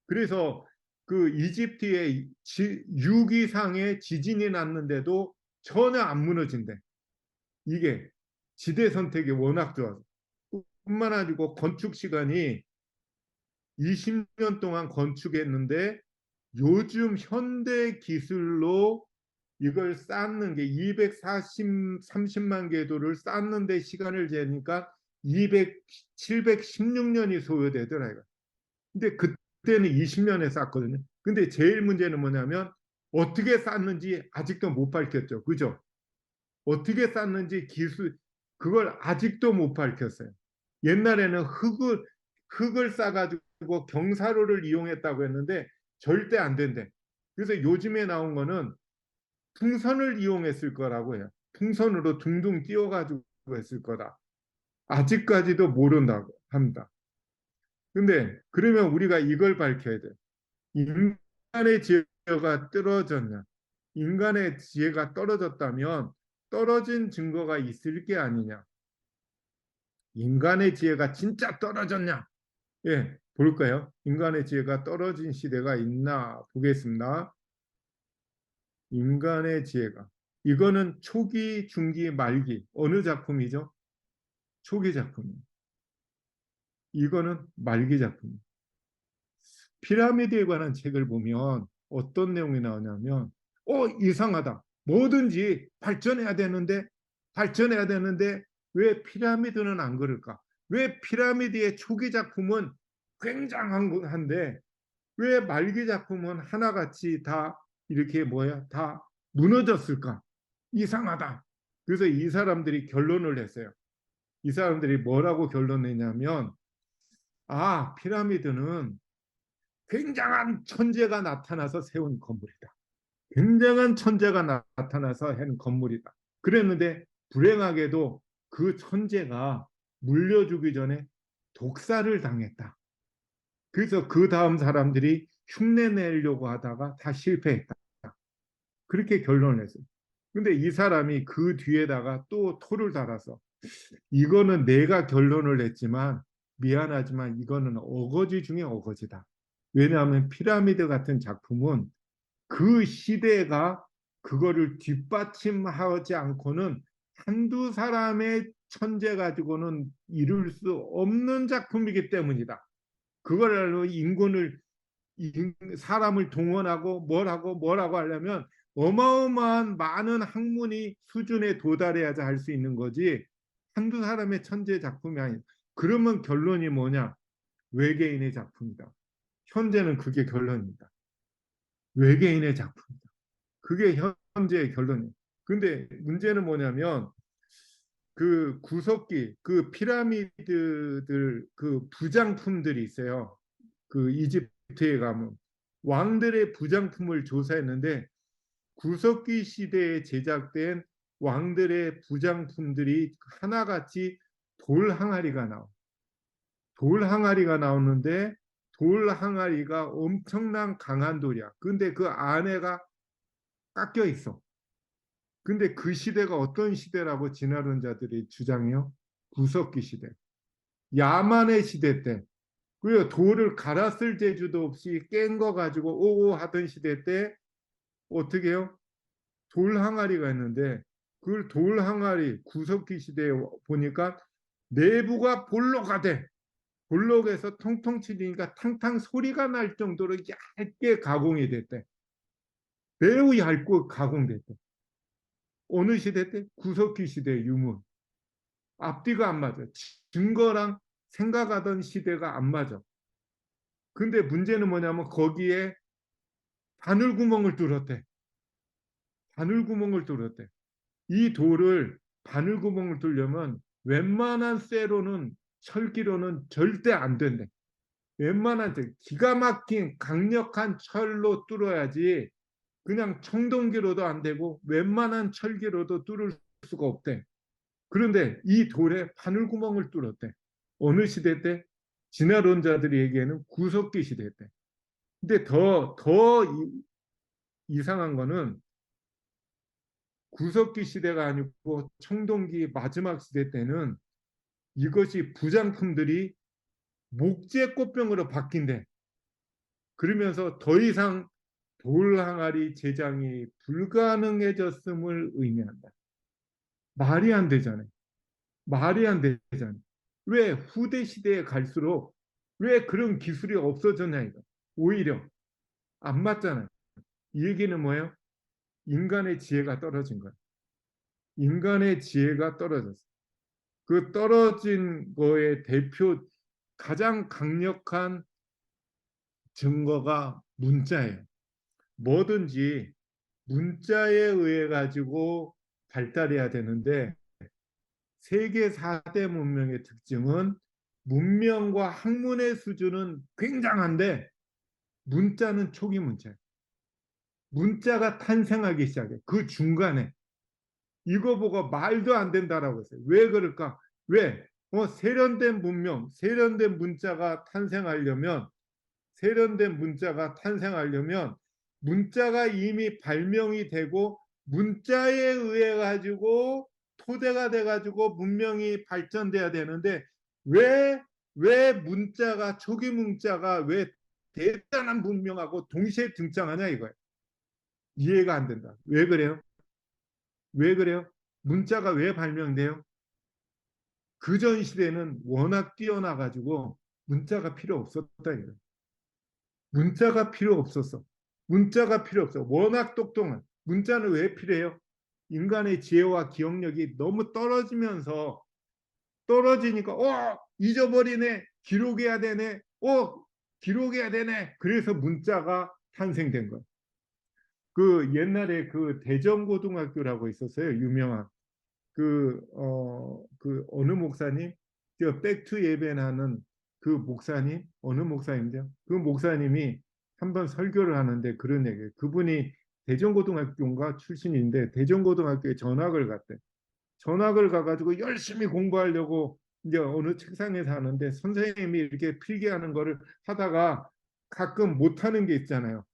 그래서 그 이집트의 6.2상에 지진이 났는데도 전혀 안 무너진대. 이게 지대 선택이 워낙 좋아서. 뿐만 아니고 건축 시간이 20년 동안 건축했는데 요즘 현대 기술로 이걸 쌓는 게 30만 궤도를 쌓는데 시간을 재니까 716년이 소요되더라고요. 근데 그때는 20년에 쌓거든요. 근데 제일 문제는 뭐냐면 어떻게 쌓는지 아직도 못 밝혔죠. 그죠? 어떻게 쌓는지 그걸 아직도 못 밝혔어요. 옛날에는 흙을 싸가지고 경사로를 이용했다고 했는데 절대 안 된대. 그래서 요즘에 나온 거는 풍선을 이용했을 거라고 해요. 풍선으로 둥둥 띄워가지고 했을 거다. 아직까지도 모른다고 합니다. 근데 그러면 우리가 이걸 밝혀야 돼. 인간의 지혜가 떨어졌냐? 인간의 지혜가 떨어졌다면 떨어진 증거가 있을 게 아니냐? 인간의 지혜가 진짜 떨어졌냐? 예, 볼까요? 인간의 지혜가 떨어진 시대가 있나 보겠습니다. 인간의 지혜가. 이거는 초기, 중기, 말기. 어느 작품이죠? 초기 작품. 이거는 말기 작품. 피라미드에 관한 책을 보면 어떤 내용이 나오냐면 이상하다. 뭐든지 발전해야 되는데 왜 피라미드는 안 그럴까? 왜 피라미드의 초기 작품은 굉장한데 왜 말기 작품은 하나같이 다 이렇게 다 무너졌을까? 이상하다. 그래서 이 사람들이 결론을 냈어요. 이 사람들이 뭐라고 결론내냐면 피라미드는 굉장한 천재가 나타나서 세운 건물이다. 굉장한 천재가 나타나서 한 건물이다. 그랬는데 불행하게도 그 천재가 물려주기 전에 독사를 당했다. 그래서 그 다음 사람들이 흉내내려고 하다가 다 실패했다. 그렇게 결론을 냈어요. 근데 이 사람이 그 뒤에다가 또 토를 달아서 이거는 내가 결론을 냈지만 미안하지만 이거는 어거지 중에 어거지다. 왜냐하면 피라미드 같은 작품은 그 시대가 그거를 뒷받침하지 않고는 한두 사람의 천재 가지고는 이룰 수 없는 작품이기 때문이다. 그걸 사람을 동원하고 뭐라고 하려면 어마어마한 많은 학문이 수준에 도달해야지 할 수 있는 거지 한두 사람의 천재 작품이 아니다. 그러면 결론이 뭐냐? 외계인의 작품이다. 현재는 그게 결론입니다. 외계인의 작품이다. 그게 현재의 결론이에요. 근데 문제는 뭐냐면 그 구석기, 그 피라미드들 그 부장품들이 있어요. 그 이집트에 가면 왕들의 부장품을 조사했는데 구석기 시대에 제작된 왕들의 부장품들이 하나같이 돌 항아리가 나와. 돌 항아리가 나오는데 돌 항아리가 엄청난 강한 돌이야. 근데 그 안에가 깎여 있어. 근데 그 시대가 어떤 시대라고 진화론자들이 주장해요? 구석기 시대. 야만의 시대 때. 그리고 돌을 갈아 쓸 재주도 없이 깬 거 가지고 오오 하던 시대 때 어떻게 해요? 돌 항아리가 있는데 그 돌 항아리 구석기 시대에 보니까 내부가 볼록가 돼. 볼록에서 통통 치니까 탕탕 소리가 날 정도로 얇게 가공이 됐대. 매우 얇고 가공됐대. 어느 시대 때? 구석기 시대 유물. 앞뒤가 안 맞아. 증거랑 생각하던 시대가 안 맞아. 근데 문제는 뭐냐면 거기에 바늘구멍을 뚫었대. 바늘구멍을 뚫었대. 이 돌을 바늘구멍을 뚫려면 웬만한 쇠로는 철기로는 절대 안 된대. 웬만한 기가 막힌 강력한 철로 뚫어야지 그냥 청동기로도 안 되고 웬만한 철기로도 뚫을 수가 없대. 그런데 이 돌에 바늘구멍을 뚫었대. 어느 시대 때? 진화론자들이 얘기하는 구석기 시대 때. 근데 더 이상한 거는 구석기 시대가 아니고 청동기 마지막 시대 때는 이것이 부장품들이 목재 꽃병으로 바뀐대. 그러면서 더 이상 돌 항아리 제작이 불가능해졌음을 의미한다. 말이 안 되잖아요. 말이 안 되잖아요. 왜 후대 시대에 갈수록 왜 그런 기술이 없어졌냐 이거. 오히려 안 맞잖아요. 이 얘기는 뭐예요? 인간의 지혜가 떨어진 거예요. 인간의 지혜가 떨어졌어요. 그 떨어진 거의 대표 가장 강력한 증거가 문자예요. 뭐든지 문자에 의해 가지고 발달해야 되는데 세계 4대 문명의 특징은 문명과 학문의 수준은 굉장한데 문자는 초기 문자예요. 문자가 탄생하기 시작해. 그 중간에 이거 보고 말도 안 된다라고 했어요. 왜 그럴까? 왜? 세련된 문명, 세련된 문자가 탄생하려면 문자가 이미 발명이 되고 문자에 의해 가지고 토대가 돼 가지고 문명이 발전돼야 되는데 왜 문자가 초기 문자가 왜 대단한 문명하고 동시에 등장하냐 이거예요. 이해가 안 된다. 왜 그래요? 왜 그래요? 문자가 왜 발명돼요? 그전 시대는 워낙 뛰어나 가지고 문자가 필요 없었다 이거예요. 문자가 필요 없었어. 문자가 필요 없어. 워낙 똑똑한. 문자는 왜 필요해요? 인간의 지혜와 기억력이 너무 떨어지니까 잊어버리네. 기록해야 되네. 기록해야 되네. 그래서 문자가 탄생된 거예요. 그 옛날에 그 대전고등학교라고 있었어요. 유명한. 그 어느 목사님, 저 백투 예배하는 그 목사님, 어느 목사님이죠? 그 목사님이 한번 설교를 하는데 그런 얘기예요. 그분이 대전고등학교인가 출신인데 대전고등학교에 전학을 갔대. 전학을 가가지고 열심히 공부하려고 이제 어느 책상에서 하는데 선생님이 이렇게 필기하는 거를 하다가 가끔 못하는 게 있잖아요.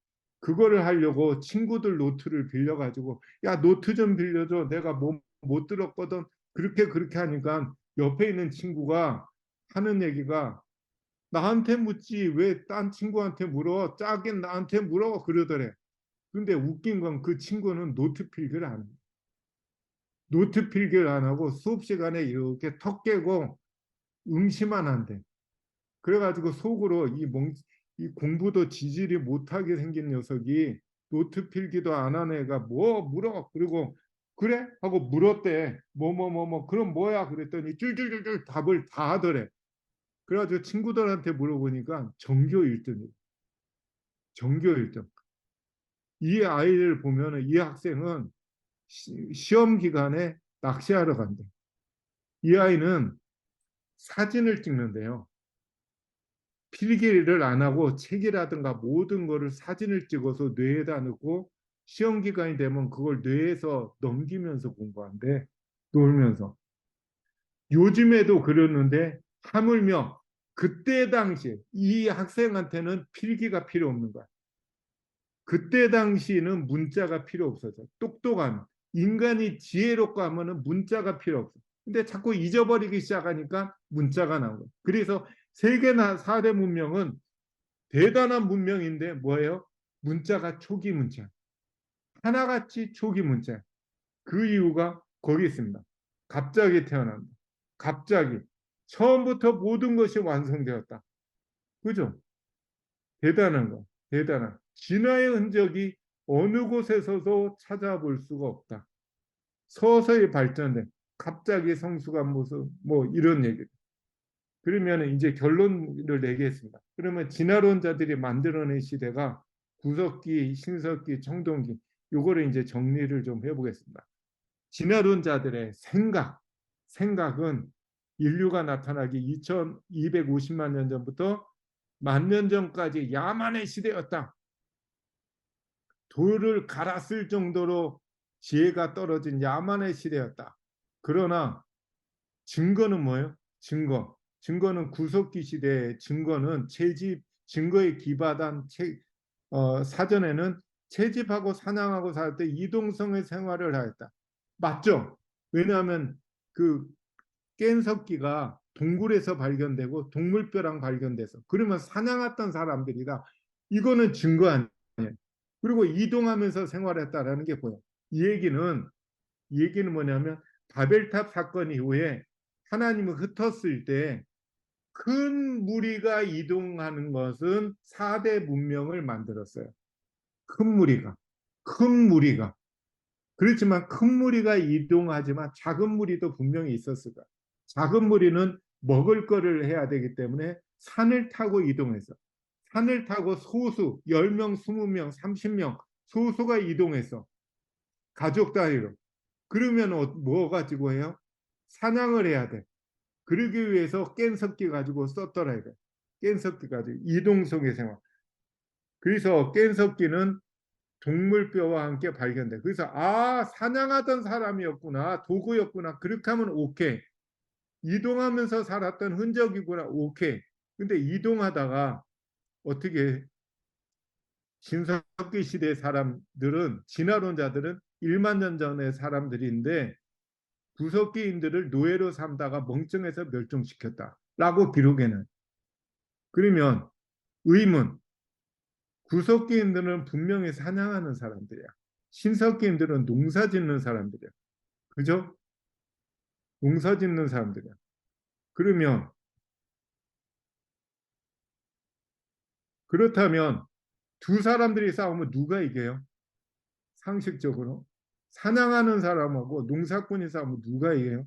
그거를 하려고 친구들 노트를 빌려가지고 야 노트 좀 빌려줘. 내가 뭐 못 들었거든. 그렇게 하니까 옆에 있는 친구가 하는 얘기가 나한테 묻지 왜 딴 친구한테 물어? 짜긴 나한테 물어 그러더래. 근데 웃긴 건 그 친구는 노트 필기를 안 해. 노트 필기를 안 하고 수업 시간에 이렇게 턱 깨고 응시만 한대. 그래가지고 속으로 이 공부도 지질이 못하게 생긴 녀석이 노트 필기도 안 하는 애가 뭐 물어. 그리고 그래? 하고 물었대. 그럼 뭐야? 그랬더니 줄줄줄줄 답을 다 하더래. 그래가지고 친구들한테 물어보니까 전교 1등이에요. 전교 1등. 이 아이를 보면은 이 학생은 시험 기간에 낚시하러 간대. 이 아이는 사진을 찍는데요. 필기를 안 하고 책이라든가 모든 거를 사진을 찍어서 뇌에다 넣고 시험 기간이 되면 그걸 뇌에서 넘기면서 공부한대. 놀면서. 요즘에도 그러는데 하물며 그때 당시에 이 학생한테는 필기가 필요 없는 거야. 그때 당시에는 문자가 필요 없어서 똑똑한 인간이 지혜롭고 하면은 문자가 필요 없어. 근데 자꾸 잊어버리기 시작하니까 문자가 나온 거야. 그래서 세계나 4대 문명은 대단한 문명인데 뭐예요? 문자가 초기 문자. 하나같이 초기 문자. 그 이유가 거기 있습니다. 갑자기 태어난다. 갑자기. 처음부터 모든 것이 완성되었다. 그죠? 대단한 거. 대단한. 진화의 흔적이 어느 곳에서도 찾아볼 수가 없다. 서서히 발전된 갑자기 성숙한 모습 뭐 이런 얘기. 그러면 이제 결론을 내겠습니다. 그러면 진화론자들이 만들어낸 시대가 구석기, 신석기, 청동기 요거를 이제 정리를 좀 해보겠습니다. 진화론자들의 생각은 인류가 나타나기 2250만 년 전부터 10,000년 전까지 야만의 시대였다. 돌을 갈아 쓸 정도로 지혜가 떨어진 야만의 시대였다. 그러나 증거는 뭐예요? 증거는 구석기 시대의 증거는 증거에 기반한 사전에는 채집하고 사냥하고 살 때 이동성의 생활을 하였다. 맞죠? 왜냐하면 그 깬석기가 동굴에서 발견되고 동물뼈랑 발견돼서 그러면 사냥했던 사람들이다. 이거는 증거 아니에요. 그리고 이동하면서 생활했다라는 게 보여요. 이 얘기는 뭐냐면 바벨탑 사건 이후에 하나님을 흩었을 때 큰 무리가 이동하는 것은 4대 문명을 만들었어요. 큰 무리가. 그렇지만 큰 무리가 이동하지만 작은 무리도 분명히 있었을 거야. 작은 무리는 먹을 거를 해야 되기 때문에 산을 타고 이동해서 산을 타고 소수 10명, 20명, 30명 소수가 이동해서 가족 단위로 그러면 뭐 가지고 해요? 사냥을 해야 돼. 그러기 위해서 깬석기 가지고 썼더라 이거. 깬석기 가지고 이동성의 생활. 그래서 깬석기는 동물뼈와 함께 발견돼. 그래서 사냥하던 사람이었구나, 도구였구나. 그렇게 하면 오케이. 이동하면서 살았던 흔적이구나, 오케이. 근데 이동하다가 어떻게 신석기 시대 사람들은 진화론자들은 1만 년 전의 사람들인데 구석기인들을 노예로 삼다가 멍청해서 멸종시켰다라고 기록에는. 그러면 의문 구석기인들은 분명히 사냥하는 사람들이야. 신석기인들은 농사 짓는 사람들이야. 그죠? 농사 짓는 사람들이야. 그러면 그렇다면 두 사람들이 싸우면 누가 이겨요? 상식적으로. 사냥하는 사람하고 농사꾼이 싸우면 누가 이겨요?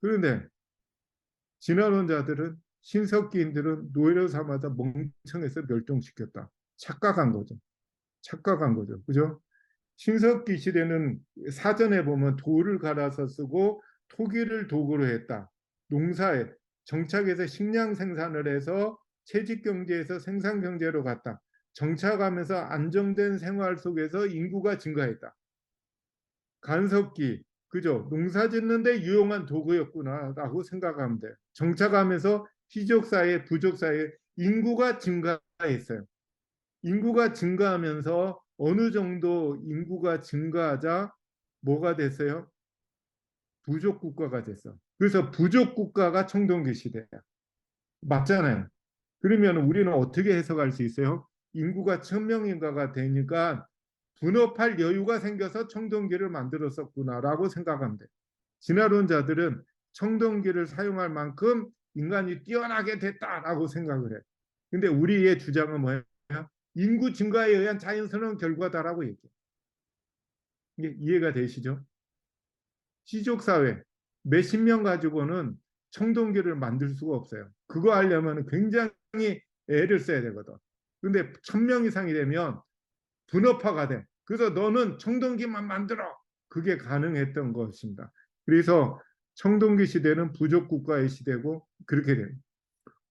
그런데 진화론자들은 신석기인들은 노예로 삼아서 멍청해서 멸종시켰다. 착각한 거죠. 착각한 거죠. 그죠? 신석기 시대는 사전에 보면 돌을 갈아서 쓰고 토기를 도구로 했다. 농사에 정착해서 식량 생산을 해서 채집 경제에서 생산 경제로 갔다. 정착하면서 안정된 생활 속에서 인구가 증가했다. 간섭기, 그죠? 농사 짓는데 유용한 도구였구나라고 생각하면 돼요. 정착하면서 희족사회, 부족사회 인구가 증가했어요. 인구가 증가하면서 어느 정도 인구가 증가하자 뭐가 됐어요? 부족 국가가 됐어. 그래서 부족 국가가 청동기 시대야. 맞잖아요. 그러면 우리는 어떻게 해석할 수 있어요? 인구가 1000명인가가 되니까 분업할 여유가 생겨서 청동기를 만들었었구나라고 생각하면 돼. 진화론자들은 청동기를 사용할 만큼 인간이 뛰어나게 됐다라고 생각을 해. 근데 우리의 주장은 뭐예요? 인구 증가에 의한 자연스러운 결과다라고 얘기해. 이게 이해가 되시죠? 시족사회 몇십 명 가지고는 청동기를 만들 수가 없어요. 그거 하려면 굉장히 애를 써야 되거든. 근데 1000명 이상이 되면 분업화가 돼. 그래서 너는 청동기만 만들어. 그게 가능했던 것입니다. 그래서 청동기 시대는 부족 국가의 시대고 그렇게 돼요.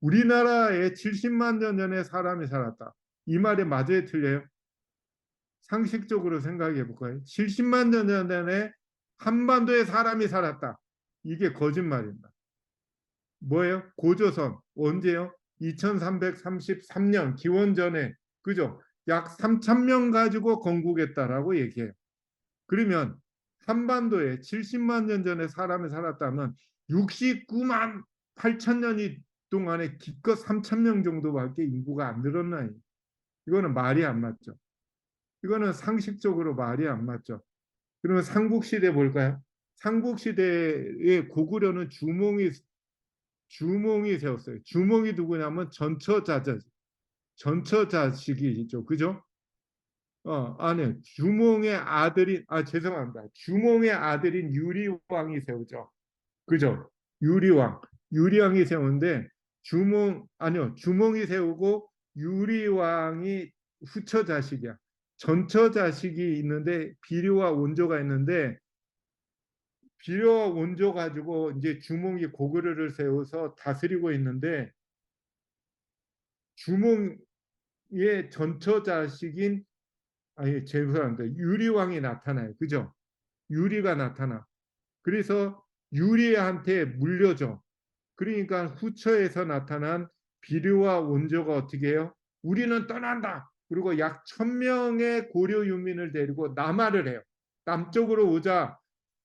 우리나라에 70만 년 전에 사람이 살았다. 이 말이 맞아요, 틀려요? 상식적으로 생각해 볼까요? 70만 년 전에 한반도에 사람이 살았다. 이게 거짓말입니다. 뭐예요? 고조선 언제요? 2333년 기원전에 그죠? 약 3,000명 가지고 건국했다라고 얘기해요. 그러면 한반도에 70만 년 전에 사람이 살았다면 69만 8천 년이 동안에 기껏 3,000명 정도밖에 인구가 안 늘었나요? 이거는 말이 안 맞죠. 이거는 상식적으로 말이 안 맞죠. 그러면 삼국시대 볼까요? 삼국시대의 고구려는 주몽이 세웠어요. 주몽이 누구냐면 전처자식이죠. 그죠? 아니, 주몽의 아들인, 죄송합니다. 주몽의 아들인 유리왕이 세우죠. 그죠? 유리왕. 유리왕이 세우는데, 주몽이 세우고 유리왕이 후처 자식이야. 전처 자식이 있는데, 비료와 원조가 있는데, 비료와 원조 가지고 이제 주몽이 고구려를 세워서 다스리고 있는데, 주몽의 전처 자식인 죄송합니다. 유리왕이 나타나요. 그죠? 유리가 나타나. 그래서 유리한테 물려줘. 그러니까 후처에서 나타난 비류와 원조가 어떻게 해요? 우리는 떠난다. 그리고 약 1000명의 고려 유민을 데리고 남하를 해요. 남쪽으로 오자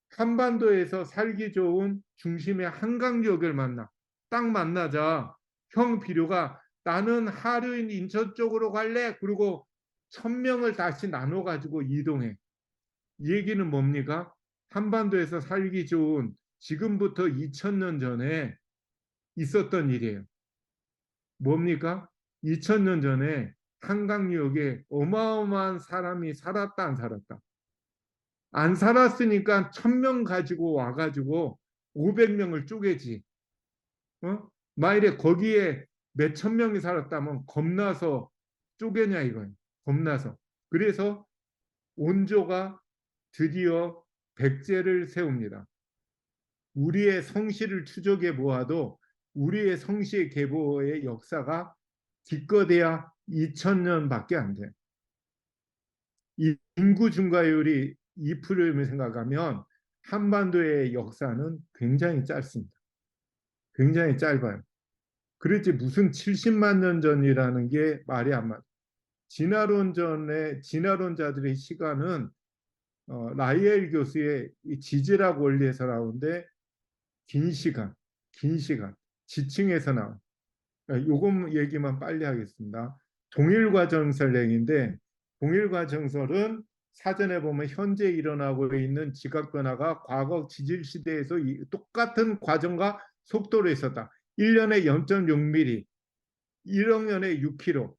한반도에서 살기 좋은 중심의 한강 지역을 만나. 딱 만나자 형 비료가 나는 하류인 인천 쪽으로 갈래. 그리고 1000명을 다시 나눠 가지고 이동해. 이 얘기는 뭡니까? 한반도에서 살기 좋은 지금부터 2000년 전에 있었던 일이에요. 뭡니까? 2000년 전에 한강유역에 어마어마한 사람이 살았다 안 살았다. 안 살았으니까 1000명 가지고 와가지고 500명을 쪼개지. 만일에 거기에 몇천 명이 살았다면 겁나서 쪼개냐 이거예요. 겁나서. 그래서 온조가 드디어 백제를 세웁니다. 우리의 성씨를 추적해 보아도 우리의 성씨의 계보의 역사가 기껏해야 2000년밖에 안 돼. 인구 증가율이 2%를 생각하면 한반도의 역사는 굉장히 짧습니다. 굉장히 짧아요. 그렇지 무슨 70만 년 전이라는 게 말이 안 맞아요. 진화론자들의 시간은 라이엘 교수의 지질학 원리에서 나오는데 긴 시간, 지층에서 나온. 요거 얘기만 빨리 하겠습니다. 동일과정설행인데 동일과정설은 사전에 보면 현재 일어나고 있는 지각 변화가 과거 지질 시대에서 똑같은 과정과 속도로 있었다. 1년에 0.6mm, 1억 년에 6km,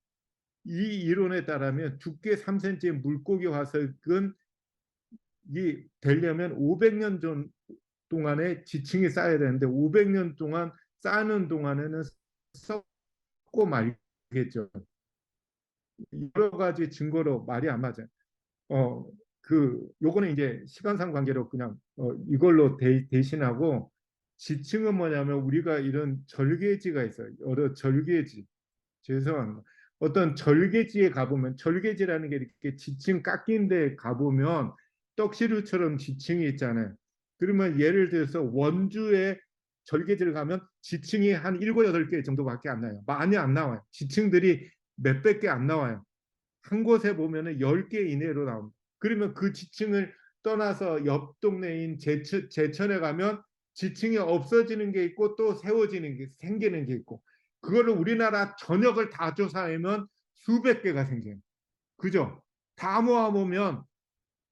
이 이론에 따르면 두께 3cm의 물고기 화석은 이 되려면 500년 동안의 지층이 쌓여야 되는데 500년 동안 쌓는 동안에는 썩고 말겠죠. 여러 가지 증거로 말이 안 맞아요. 요거는 이제 시간상 관계로 그냥 이걸로 대신하고 지층은 뭐냐면 우리가 이런 절개지가 있어요. 여러 절개지. 죄송합니다. 어떤 절개지에 가보면 절개지라는 게 이렇게 지층 깎인 데 가보면 떡시루처럼 지층이 있잖아요. 그러면 예를 들어서 원주에 절개지를 가면 지층이 한 7, 8개 정도밖에 안 나요. 많이 안 나와요. 지층들이 몇백 개 안 나와요. 한 곳에 보면은 10개 이내로 나옵니다. 그러면 그 지층을 떠나서 옆 동네인 제천에 가면 지층이 없어지는 게 있고 또 세워지는 게 생기는 게 있고 그거를 우리나라 전역을 다 조사하면 수백 개가 생겨요. 그죠? 다 모아보면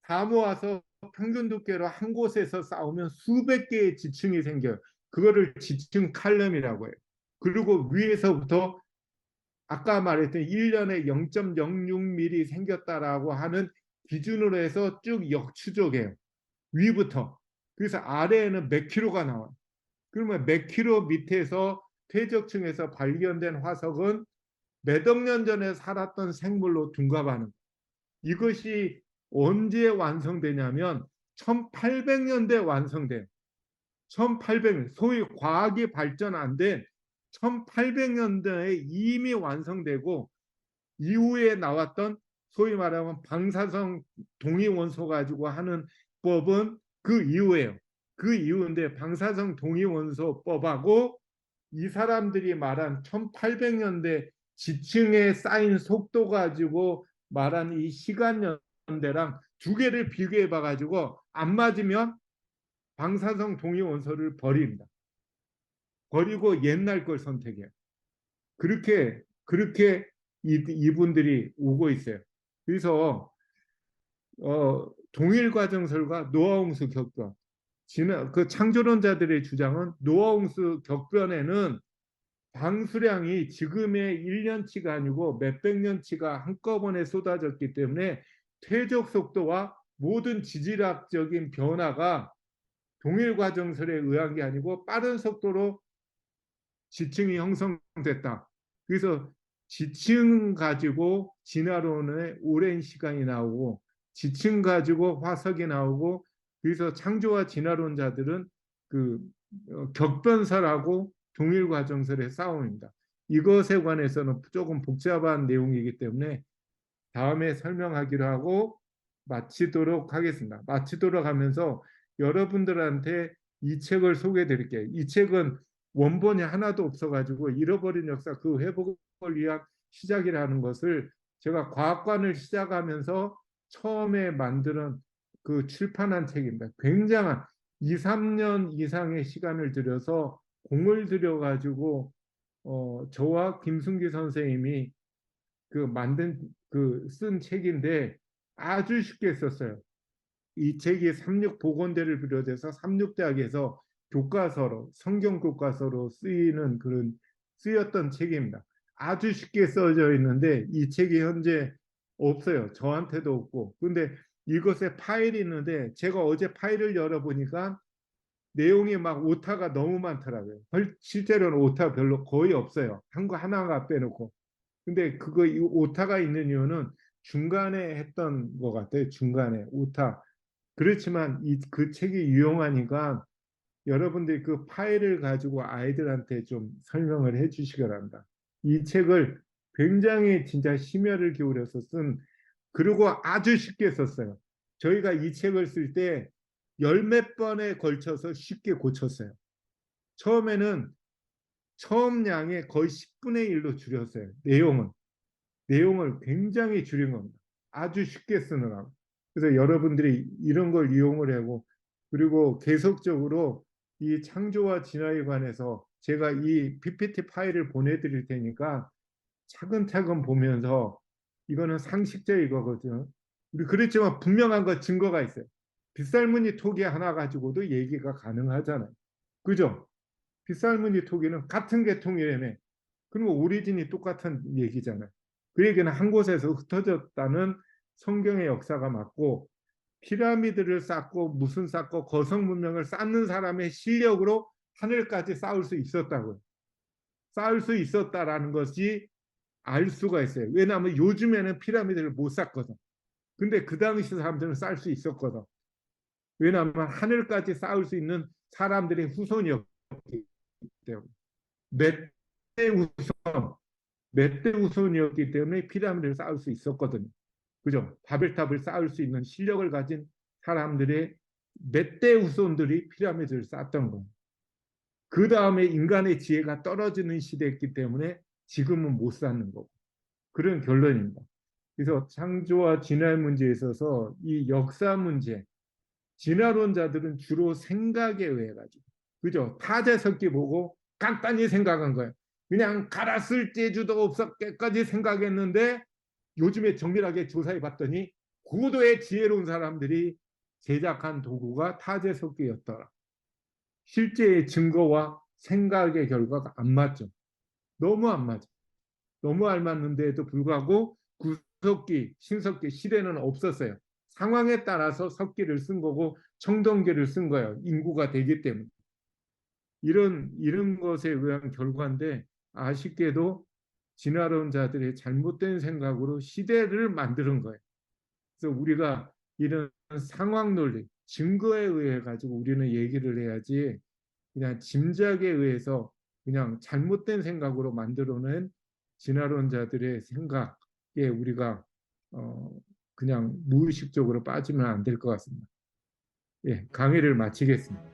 다 모아서 평균 두께로 한 곳에서 쌓으면 수백 개의 지층이 생겨요. 그거를 지층 칼럼이라고 해요. 그리고 위에서부터 아까 말했던 1년에 0.06mm 생겼다라고 하는 기준으로 해서 쭉 역추적해요. 위부터. 그래서 아래에는 몇 킬로가 나와요. 그러면 몇 킬로 밑에서 퇴적층에서 발견된 화석은 몇억 년 전에 살았던 생물로 둔갑하는 이것이 언제 완성되냐면 1800년대 완성돼요. 1800년 소위 과학이 발전 안 된 1800년대에 이미 완성되고 이후에 나왔던 소위 말하면 방사성 동위원소 가지고 하는 법은 그 이후에요. 그 이후인데 방사성 동위원소법하고 이 사람들이 말한 1800년대 지층에 쌓인 속도 가지고 말한 이 시간연대랑 두 개를 비교해 봐가지고 안 맞으면 방사성 동위원소를 버립니다. 버리고 옛날 걸 선택해요. 그렇게 이분들이 오고 있어요. 그래서 동일과정설과 노아홍수 격변 그 창조론자들의 주장은 노아홍수 격변에는 방수량이 지금의 1년치가 아니고 몇백 년치가 한꺼번에 쏟아졌기 때문에 퇴적 속도와 모든 지질학적인 변화가 동일과정설에 의한 게 아니고 빠른 속도로 지층이 형성됐다. 그래서 지층 가지고 진화론의 오랜 시간이 나오고 지층 가지고 화석이 나오고 그래서 창조와 진화론자들은 그 격변설하고 동일과정설의 싸움입니다. 이것에 관해서는 조금 복잡한 내용이기 때문에 다음에 설명하기로 하고 마치도록 하겠습니다. 마치도록 하면서 여러분들한테 이 책을 소개해 드릴게요. 이 책은 원본이 하나도 없어가지고 잃어버린 역사 그 회복을 위한 시작이라는 것을 제가 과학관을 시작하면서 처음에 만드는 그 출판한 책입니다. 굉장한 2, 3년 이상의 시간을 들여서 공을 들여가지고 저와 김순기 선생님이 그 만든 그 쓴 책인데 아주 쉽게 썼어요. 이 책이 삼육보건대를 비롯해서 삼육대학에서 교과서로 성경 교과서로 쓰이는 그런 쓰였던 책입니다. 아주 쉽게 써져 있는데 이 책이 현재 없어요. 저한테도 없고. 근데 이것에 파일이 있는데 제가 어제 파일을 열어보니까 내용이 막 오타가 너무 많더라고요. 실제로는 오타 별로 거의 없어요. 한 거 하나가 빼놓고. 근데 이 오타가 있는 이유는 중간에 했던 것 같아요. 중간에 오타. 그렇지만 그 책이 유용하니까 여러분들이 그 파일을 가지고 아이들한테 좀 설명을 해 주시기 바랍니다. 이 책을 굉장히 진짜 심혈을 기울여서 그리고 아주 쉽게 썼어요. 저희가 이 책을 쓸 때 열 몇 번에 걸쳐서 쉽게 고쳤어요. 처음에는 처음 양의 거의 10분의 1로 줄였어요. 내용을 굉장히 줄인 겁니다. 아주 쉽게 쓰느라고. 그래서 여러분들이 이런 걸 이용을 하고 그리고 계속적으로 이 창조와 진화에 관해서 제가 이 PPT 파일을 보내드릴 테니까 차근차근 보면서 이거는 상식적이거든요. 우리 그렇지만 분명한 거 증거가 있어요. 빗살무늬 토기 하나 가지고도 얘기가 가능하잖아요. 그죠? 빗살무늬 토기는 같은 계통이라며. 그리고 오리진이 똑같은 얘기잖아요. 그 얘기는 한 곳에서 흩어졌다는 성경의 역사가 맞고, 피라미드를 쌓고 무슨 쌓고 거성 문명을 쌓는 사람의 실력으로 하늘까지 쌓을 수 있었다고요. 쌓을 수 있었다라는 것이 알 수가 있어요. 왜냐하면 요즘에는 피라미드를 못 쌓거든. 근데 그 당시 사람들은 쌓을 수 있었거든. 왜냐하면 하늘까지 쌓을 수 있는 사람들의 후손이었기 때문에. 몇 대 우선, 몇 대 우선이었기 때문에 피라미드를 쌓을 수 있었거든요. 그죠? 바벨탑을 쌓을 수 있는 실력을 가진 사람들의 몇 대 후손들이 피라미드를 쌓았던 거예요. 그 다음에 인간의 지혜가 떨어지는 시대였기 때문에 지금은 못 쌓는 거고. 그런 결론입니다. 그래서 창조와 진화의 문제에 있어서 이 역사 문제, 진화론자들은 주로 생각에 의해 가지고, 그죠? 타재석기 보고 간단히 생각한 거예요. 그냥 갈았을 재주도 없었게까지 생각했는데 요즘에 정밀하게 조사해 봤더니 고도의 지혜로운 사람들이 제작한 도구가 타재석기였더라. 실제의 증거와 생각의 결과가 안 맞죠. 너무 안 맞아. 너무 안 맞는데도 불구하고 구석기, 신석기 시대는 없었어요. 상황에 따라서 석기를 쓴 거고 청동기를 쓴 거예요. 인구가 되기 때문에. 이런 것에 의한 결과인데 아쉽게도 진화론자들의 잘못된 생각으로 시대를 만드는 거예요. 그래서 우리가 이런 상황 논리, 증거에 의해 가지고 우리는 얘기를 해야지 그냥 짐작에 의해서 그냥 잘못된 생각으로 만들어낸 진화론자들의 생각에 우리가 그냥 무의식적으로 빠지면 안 될 것 같습니다. 예, 강의를 마치겠습니다.